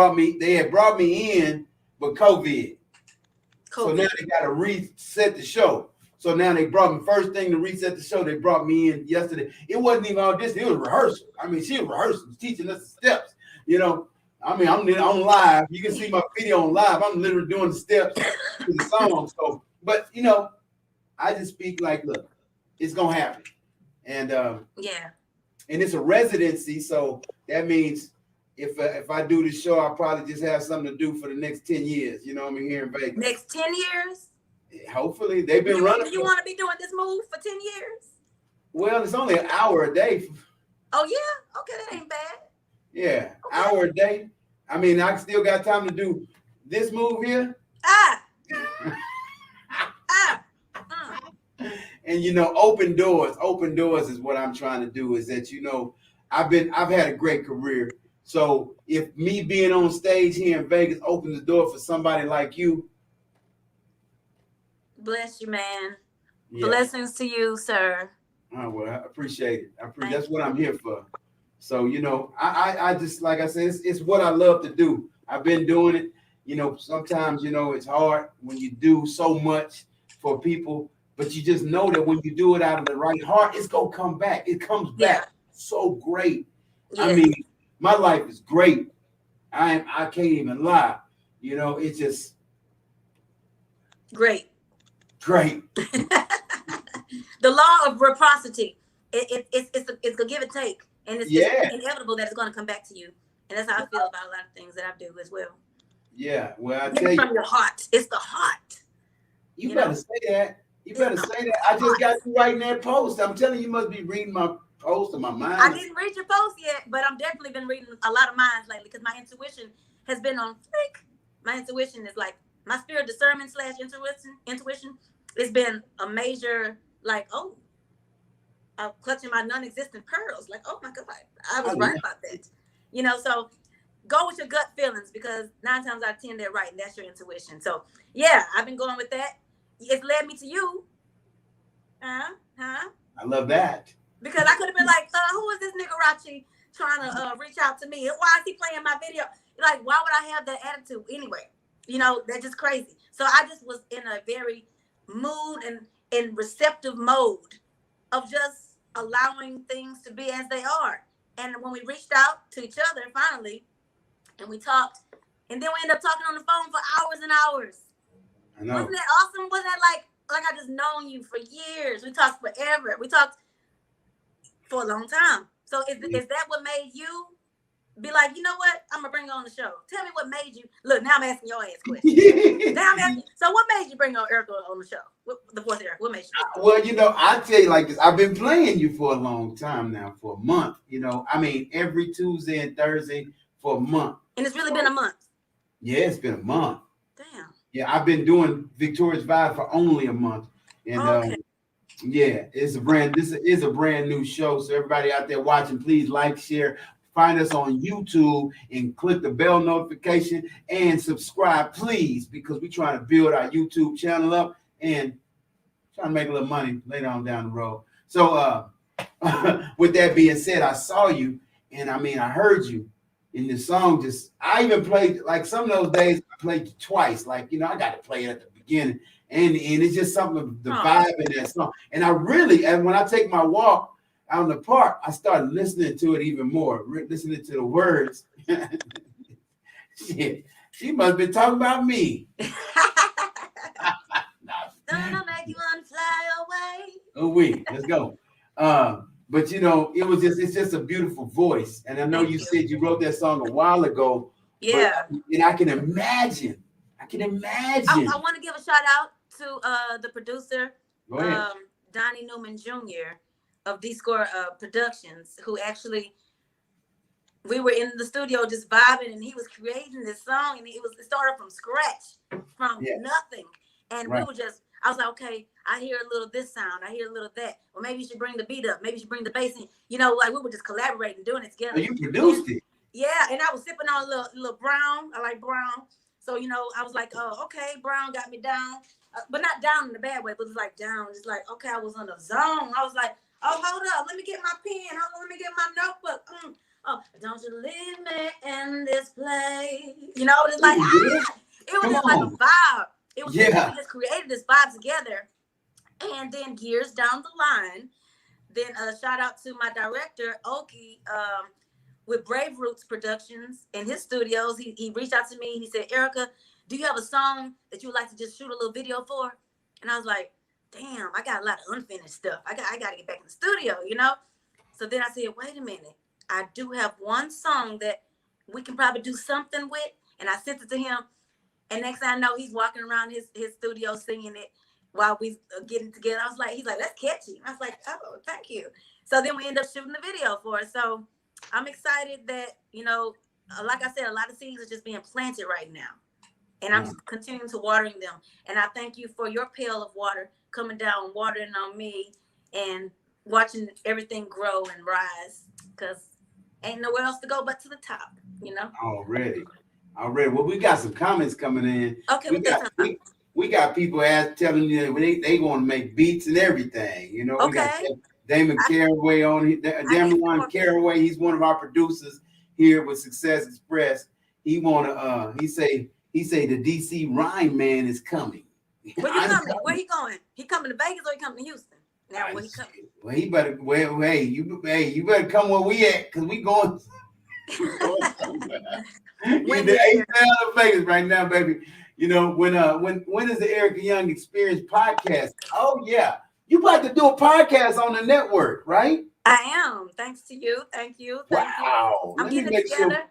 brought me in, but COVID. So now they got to reset the show. So now they brought me first thing to reset the show. They brought me in yesterday. It wasn't even audition. It was rehearsal. She was rehearsing, teaching us the steps. I'm on live. You can see my video on live. I'm literally doing the steps to the song. So, but I just speak like, look, it's gonna happen, and and it's a residency. So that means if I do this show, I'll probably just have something to do for the next 10 years. You know what I mean? Here in Vegas. Next 10 years? Hopefully. They've been running. You want to be doing this move for 10 years? Well, it's only an hour a day. Oh, yeah? Okay, that ain't bad. Yeah, okay. Hour a day. I mean, I still got time to do this move here. And you know, open doors is what I'm trying to do. Is that, you know, I've had a great career. So if me being on stage here in Vegas opens the door for somebody like you. Bless you, man. Yeah. Blessings to you, sir. Oh, well, I appreciate it. That's what I'm here for. So, you know, I just, like I said, it's what I love to do. I've been doing it. You know, sometimes, you know, it's hard when you do so much for people, but you just know that when you do it out of the right heart, it's going to come back. It comes back so great. Yeah. I mean, my life is great. I can't even lie. You know, it's just great. The law of reciprocity. It's a give and take. And it's inevitable that it's going to come back to you. And that's how I feel about a lot of things that I do as well. Yeah, well, I tell you. From your heart. It's the heart. You better say that. You better say that. I just got you writing that post. I'm telling you, must be reading my post or my mind. I didn't read your post yet, but I'm definitely been reading a lot of minds lately because my intuition has been on flick. My intuition is like, my spirit discernment / intuition. It's been a major, like, I'm clutching my non-existent pearls. Like, oh my God, I was right about that. You know, so go with your gut feelings because 9 times out of 10 they're right, and that's your intuition. So yeah, I've been going with that. It's led me to you. I love that. Because I could have been like, who is this nigga Rachi trying to reach out to me? Why is he playing my video? Like, why would I have that attitude anyway? You know, that's just crazy. So I just was in a very mood and receptive mode of just allowing things to be as they are. And when we reached out to each other finally, and we talked, and then we ended up talking on the phone for hours and hours. I know. Wasn't that awesome? Wasn't that like I just known you for years? We talked forever. We talked for a long time. So is that what made you be like, you know what? I'm gonna bring you on the show. Tell me what made you. Look, now I'm asking your ass questions. Now I'm asking. So what made you bring on Erica on the show? The voice Erica. What made you? Well, you know, I tell you like this. I've been playing you for a long time now, for a month. You know, I mean, every Tuesday and Thursday for a month. And it's really been a month. Yeah, it's been a month. Damn. Yeah, I've been doing Victorious Vibe for only a month, and yeah, this is a brand new show. So everybody out there watching, please like, share, find us on YouTube, and click the bell notification and subscribe, please, because we're trying to build our YouTube channel up and trying to make a little money later on down the road. So, with that being said, I saw you, and I mean, I heard you. In the song, I even played, like some of those days I played twice. Like, you know, I got to play it at the beginning and the end. It's just something, the vibe in that song. And and when I take my walk out in the park, I started listening to it even more, listening to the words. Shit, she must have been talking about me. Gonna make you wanna fly away. Oh, let's go. But you know, it's just a beautiful voice. And I know you said you wrote that song a while ago. Yeah. And I can imagine. I want to give a shout out to the producer, Donnie Newman Jr. of D-Score Productions, who actually, we were in the studio just vibing, and he was creating this song, and it started from scratch, from nothing. And we were just, I was like, okay, I hear a little this sound, I hear a little that. Well, maybe you should bring the beat up. Maybe you should bring the bass in. You know, like we were just collaborating, doing it together. So you produced it. Yeah, and I was sipping on a little brown. I like brown. So, you know, I was like, oh, okay, brown got me down. But not down in a bad way, but it's like down. It's like, okay, I was on a zone. I was like, oh, hold up. Let me get my pen. Hold on, let me get my notebook. Oh, don't you leave me in this place. You know, it's like, it was just like a vibe. It was we just created this vibe together. And then years down the line, then shout out to my director, Oki, with Brave Roots Productions in his studios. He reached out to me. He said, Erica, do you have a song that you would like to just shoot a little video for? And I was like, damn, I got a lot of unfinished stuff. I got to get back in the studio, you know? So then I said, wait a minute. I do have one song that we can probably do something with. And I sent it to him. And next thing I know, he's walking around his studio singing it while we getting together. I was like, he's like, that's catchy. I was like, oh, thank you. So then we end up shooting the video for it. So I'm excited that, you know, like I said, a lot of seeds are just being planted right now. And I'm just continuing to watering them. And I thank you for your pail of water coming down, watering on me, and watching everything grow and rise. Because ain't nowhere else to go but to the top, you know? Already. Well, we got some comments coming in. Okay, we got people telling you they want to make beats and everything. You know, we got Damon Caraway on. Damon Caraway, he's one of our producers here with Success Express. He wanna he say the DC Rhyme Man is coming. Where you coming? Where he going? He coming to Vegas or he coming to Houston? Now where he coming? Well, he better you better come where we at, because we going. When the 8 of Vegas right now, baby. You know, when is the Erica Young Experience podcast? Oh yeah, you about to do a podcast on the network, right? I am. Thanks to you. Thank you. Wow. I'm getting it together.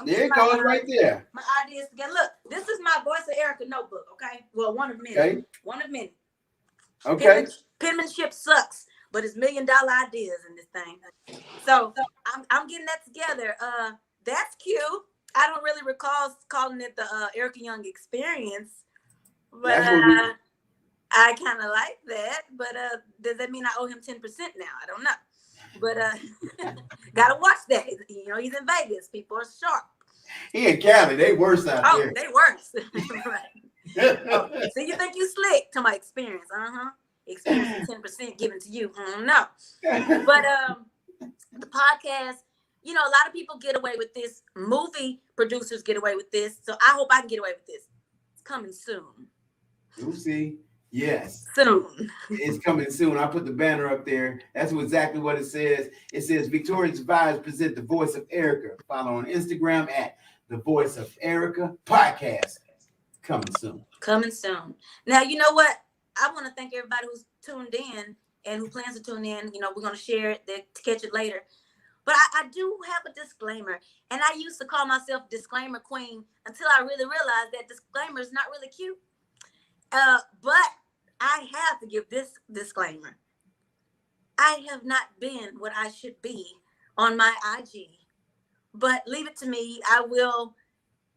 There it goes right there. My ideas together. Look, this is my Voice of Erica notebook. Okay, well, one of many. Okay. One of many. Okay. Penmanship sucks, but it's $1 million ideas in this thing. So I'm getting that together. That's cute. I don't really recall calling it the Erica Young Experience, but I kind of like that. But does that mean I owe him 10% now? I don't know. But gotta watch that. You know, he's in Vegas. People are sharp. He in Cali. They worse out there. Oh, they worse. Right. So you think you slick to my experience? Experience 10% given to you. No. But the podcast, you know, a lot of people get away with this. Movie producers get away with this. So I hope I can get away with this. It's coming soon. You see? Yes. Soon. It's coming soon. I put the banner up there. That's exactly what it says. It says Victorious Vibes present The Voice of Erica. Follow on Instagram at The Voice of Erica Podcast. Coming soon. Coming soon. Now, you know what? I want to thank everybody who's tuned in and who plans to tune in. You know, we're going to share it to catch it later. But I do have a disclaimer. And I used to call myself Disclaimer Queen until I really realized that disclaimer is not really cute. But I have to give this disclaimer. I have not been what I should be on my IG. But leave it to me. I will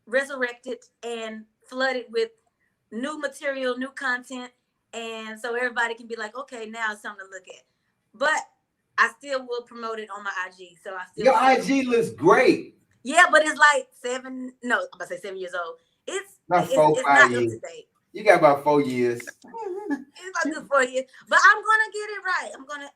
resurrect it and flood it with new material, new content. And so everybody can be like, okay, now it's something to look at. But I still will promote it on my IG. So I still. Your IG looks great. Yeah, but it's like 7 years old. It's about 4, 5 years. Up to date. You got about 4 years. It's about good 4 years. But I'm gonna get it right. I'm gonna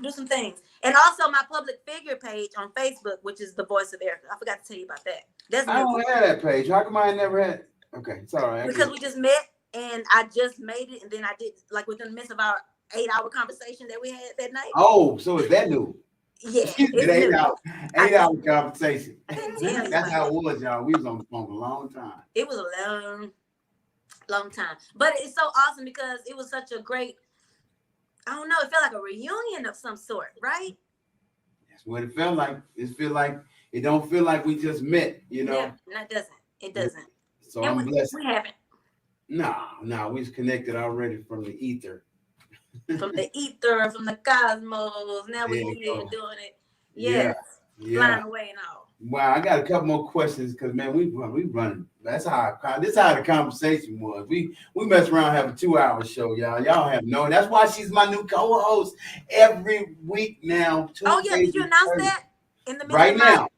do some things. And also my public figure page on Facebook, which is The Voice of Erica. I forgot to tell you about that. I don't have that page. How come I never had? Okay, it's all right. Because we just met and I just made it, and then I did like within the midst of our 8-hour conversation that we had that night. Oh, so is that new? Yeah, it's 8-hour conversation. That's how it was, y'all. We was on the phone a long time. It was a long time, but it's so awesome because it was such a great. I don't know. It felt like a reunion of some sort, right? That's what it felt like. It don't feel like we just met, you know. Yeah, no, it doesn't. It doesn't. So I'm blessed. We haven't. No, we's connected already from the ether. From the ether, from the cosmos. Now we're here doing it. Yes. Yeah. Flying away and all. Wow, I got a couple more questions because man, we running. This is how the conversation was. We mess around, have a 2-hour show, y'all. Y'all have known. That's why she's my new co-host every week now. Oh yeah, did you announce that in the middle right now?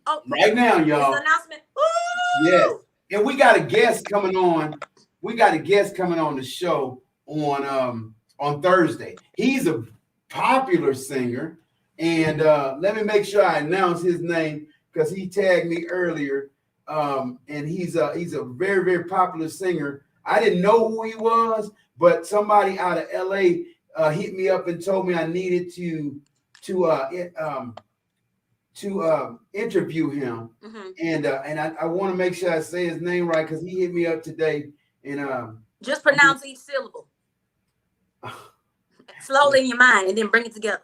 Oh, right now, y'all. Announcement. Ooh! Yes, and we got a guest coming on. We got a guest coming on the show on Thursday. He's a popular singer, and let me make sure I announce his name because he tagged me earlier. And he's a very, very popular singer. I didn't know who he was, but somebody out of LA hit me up and told me I needed to interview him. Mm-hmm. And I want to make sure I say his name right because he hit me up today. And just pronounce each syllable slowly in your mind and then bring it together.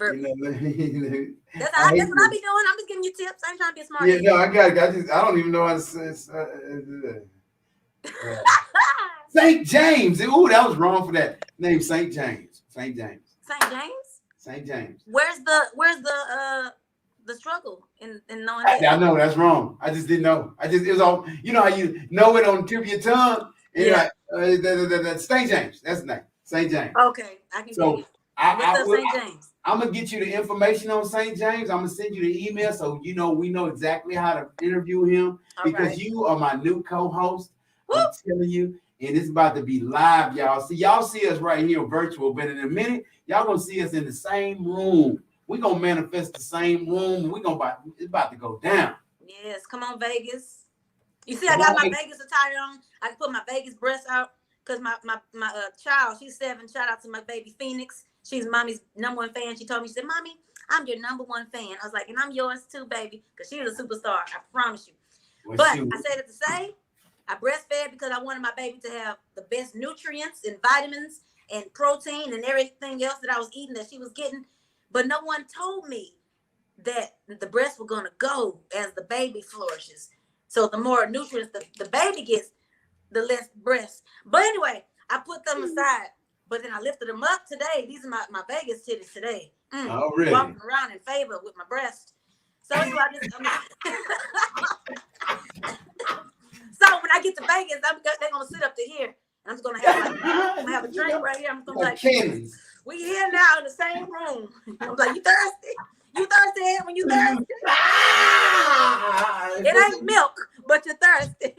Verbal. You know, That's what I be doing. I'm just giving you tips. I ain't trying to be smart. yeah, no, I got it. I don't even know how to say St. James. Ooh, that was wrong for that name. St. James. St. James. St. James. St. James. Where's the struggle in knowing that? I know that's wrong. I just didn't know. It was all, you know how you know it on the tip of your tongue. And Yeah. Like, St. James. That's the name. St. James. Okay, I can So get it. What's up, St. James? I'm gonna get you the information on St. James. I'm gonna send you the email so you know we know exactly how to interview him because you are my new co-host. I'm telling you, and it's about to be live, y'all. See, y'all see us right here virtual, but in a minute, y'all gonna see us in the same room. We gonna manifest the same room. It's about to go down. Yes, come on, Vegas. You see, I got my Vegas attire on. I can put my Vegas breasts out because my child, she's 7. Shout out to my baby Phoenix. She's mommy's #1 fan. She told me, she said, "Mommy, I'm your #1 fan." I was like, "And I'm yours too, baby," because she's a superstar. I promise you. But I said it to say, I breastfed because I wanted my baby to have the best nutrients and vitamins and protein and everything else that I was eating that she was getting. But no one told me that the breasts were going to go as the baby flourishes. So the more nutrients the baby gets, the less breasts. But anyway, I put them aside. But then I lifted them up today. These are my Vegas titties today. Already. Walking around in favor with my breast. So that's why so when I get to Vegas, they're gonna sit up to here. I'm just gonna have a drink right here. I'm gonna be like, we here now in the same room. I'm like, you thirsty? You thirsty when you thirsty? It ain't milk, but you're thirsty.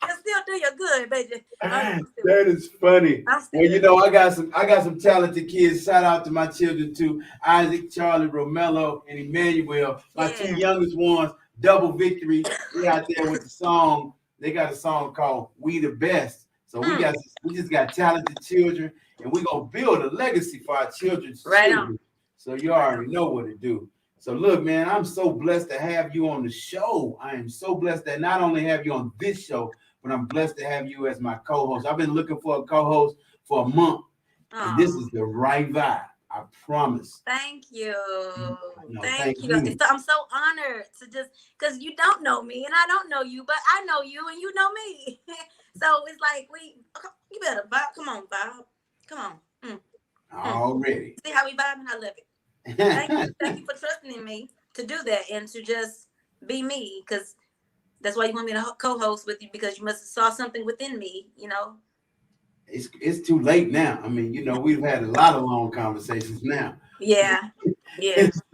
It still do you good, baby. That is funny. Well, you know, I got some talented kids. Shout out to my children too. Isaac, Charlie, Romello, and Emmanuel. My 2 youngest ones, Double Victory. They out there with the song. They got a song called "We the Best." So we just got talented children, and we're gonna build a legacy for our children's children. So you already know what to do. So look, man, I'm so blessed to have you on the show. I am so blessed that not only have you on this show, but I'm blessed to have you as my co-host. I've been looking for a co-host for a month. And this is the right vibe. I promise. Thank you. No, thank you. I'm so honored to just, because you don't know me and I don't know you, but I know you and you know me. So it's like, you better vibe. Come on, vibe. Come on. Already. See how we vibing? I love it. Thank you for trusting in me to do that and to just be me, because that's why you want me to co-host with you, because you must have saw something within me, you know. It's too late now. I mean, you know, we've had a lot of long conversations now. Yeah.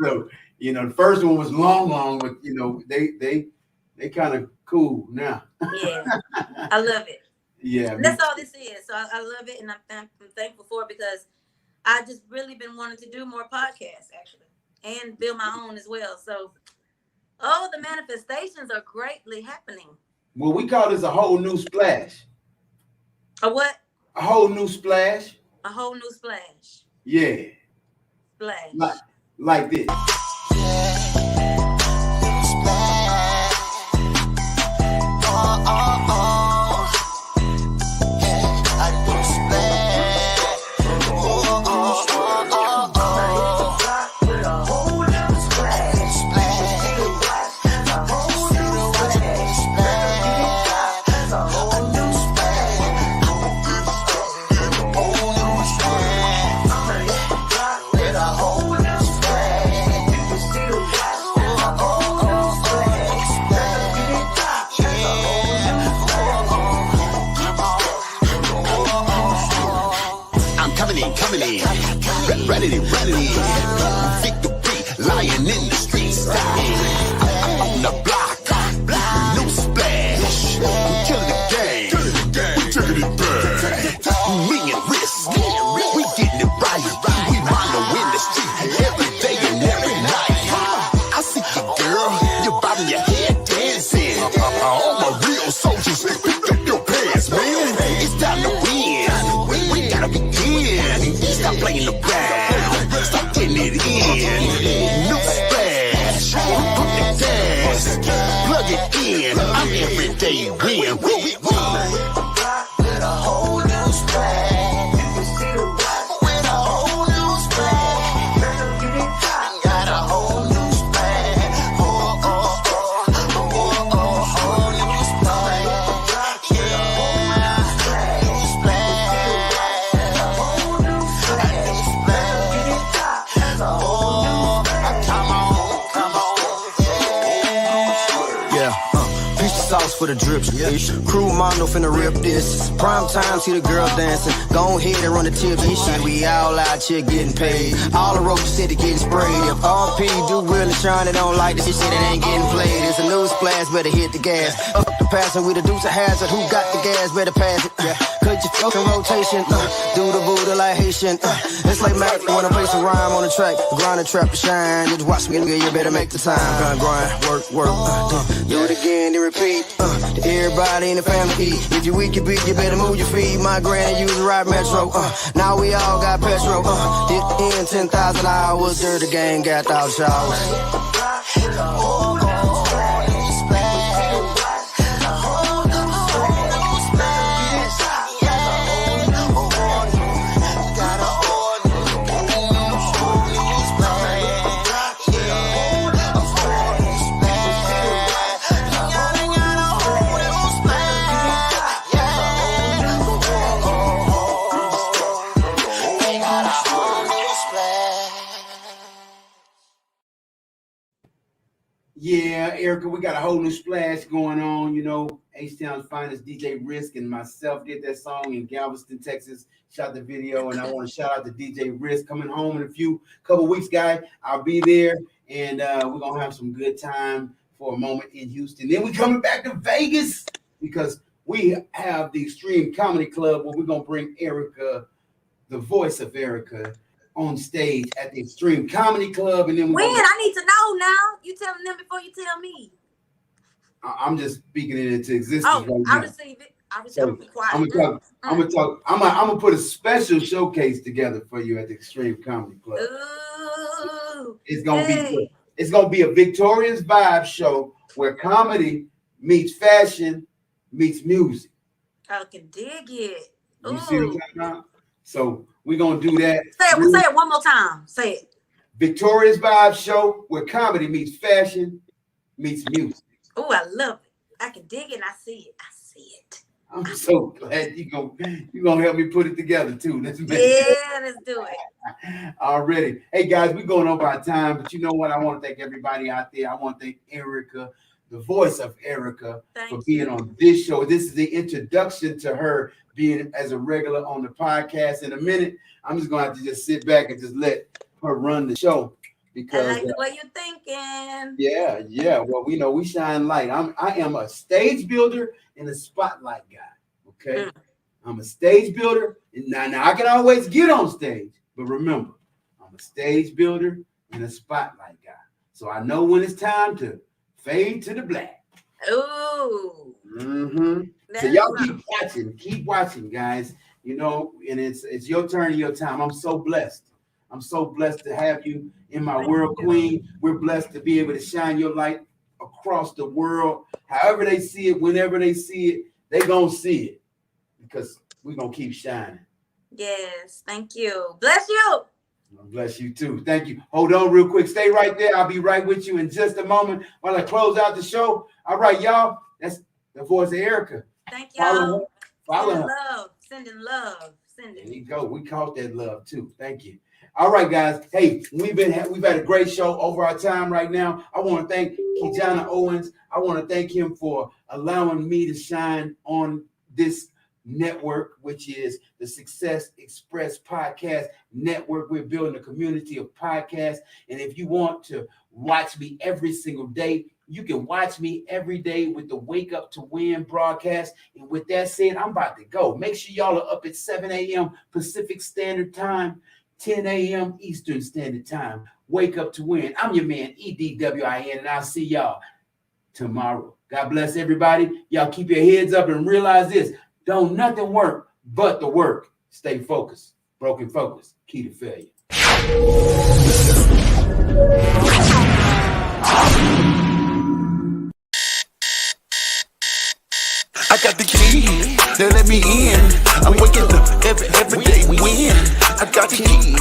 So, you know, the first one was long, but you know, they kind of cool now. Yeah, I love it. Yeah, that's all this is. So I love it, and I'm thankful for it, because I just really been wanting to do more podcasts actually, and build my own as well. So, the manifestations are greatly happening. Well, we call this a whole new splash. A what? A whole new splash. A whole new splash. Yeah. Splash. Like this. Ready, victory, lying in the streets. I'm on the block, new splash. I'm killing the game, we taking it back. Me and Risk, we getting it right. We mono in the street every day and every night. I see you, girl, you're bobbing your head dancing. All my real soldiers, pick up your pants, man. It's time to win. We gotta begin. Stop playing the ground. Stop getting it in. New splash. Put the gas. Plug it in. I'm everyday win. With a whole new splash. With a whole new splash. sauce for the drips. Crew mondo finna rip this. Prime time, see the girl dancing. Go ahead and run the tips. Shit, we all out here getting paid. All the roaches said they getting sprayed. If RP do really shine, they don't like this shit, it ain't getting played. It's a news splash, better hit the gas. Up the passing with a deuce of hazard. Who got the gas? Better pass it. Cut your fucking rotation. Do the voodoo like Haitian. It's like Mac when I place a rhyme on the track. Grind and trap and shine. Just watch me, nigga, you better make the time. Grind, work. Do it again, then repeat. To everybody in the family eat. If you weak, you beat, you better move your feet. My granny used to ride Metro. Now we all got petrol. Did in 10,000 hours. Dirty gang got 1,000 showers. Yeah, Erica, we got a whole new splash going on. You know, H-Town's finest DJ Risk and myself did that song in Galveston, Texas. Shot the video, and I want to shout out to DJ Risk coming home in a couple weeks, guys. I'll be there, and we're gonna have some good time for a moment in Houston. Then we're coming back to Vegas because we have the Extreme Comedy Club where we're gonna bring Erica, the voice of Erica, on stage at the Extreme Comedy Club, and then I need to know now. You telling them before you tell me. I'm just speaking it into existence. Oh, right I now. receive it. I receive it. Quiet. I'm gonna put a special showcase together for you at the Extreme Comedy Club. Ooh, it's gonna be a Victorious Vibe show where comedy meets fashion meets music. I can dig it. You see what I'm talking about? So we're gonna do that. Say it one more time. Say it. Victorious Vibe show where comedy meets fashion meets music. Oh, I love it. I can dig it. I see it. I'm so glad you're gonna help me put it together too. Let's do it. Already. Hey guys, we're going over our time, but you know what? I want to thank everybody out there. I want to thank Erica, the voice of Erica, for being on this show. This is the introduction to her being as a regular on the podcast. In a minute, I'm just gonna have to just sit back and just let her run the show. Because I like the way you're thinking. Yeah. Well, we know we shine light. I am a stage builder and a spotlight guy. Okay, I'm a stage builder, and now I can always get on stage, but remember, I'm a stage builder and a spotlight guy. So I know when it's time to fade to the black. Ooh. So y'all keep watching, guys. You know, and it's your turn and your time. I'm so blessed. I'm so blessed to have you in my world, Queen. We're blessed to be able to shine your light across the world. However they see it, whenever they see it, they gonna see it because we're gonna keep shining. Yes, thank you. Bless you. Bless you too. Thank you. Hold on real quick. Stay right there. I'll be right with you in just a moment while I close out the show. All right, y'all. That's the voice of Erica. Thank y'all. Follow her. Sending love. There you go. We caught that love too. Thank you. All right, guys. Hey, we've had a great show over our time right now. I want to thank Kijana Owens. I want to thank him for allowing me to shine on this network, which is the Success Express Podcast Network. We're building a community of podcasts. And if you want to watch me every single day, you can watch me every day with the Wake Up to Win broadcast. And with that said, I'm about to go. Make sure y'all are up at 7 a.m. Pacific Standard Time, 10 a.m. Eastern Standard Time. Wake Up to Win. I'm your man, EDWIN, and I'll see y'all tomorrow. God bless everybody. Y'all keep your heads up and realize this. Don't nothing work but the work. Stay focused. Broken focus. Key to failure. I got the key, they let me in. I'm waking up every day win. I got the key,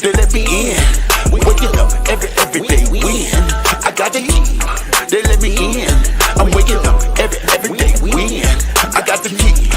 they let me in. Waking up every day win. I got the key, they let me in. I'm waking up every day win. I got the key,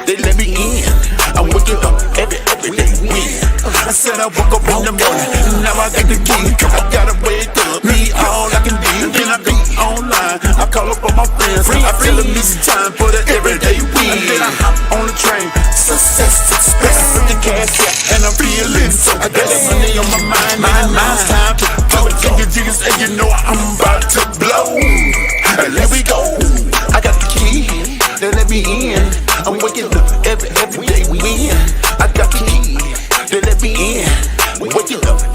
they let me in. I'm waking up every day win. I said I woke up in the morning, now I got the key. I gotta wake up, me all I can be. Can I be online? call up all my friends. I feel a missing time for the everyday win. And then I hop on the train, success express with the cash, and I'm feeling so. I got that money on my mind, and now it's time to go. Jiggas, and you know I'm about to blow. And here we go. I got the key, they let me in. I'm waking up every day we win. I got the key, they let me in. Waking up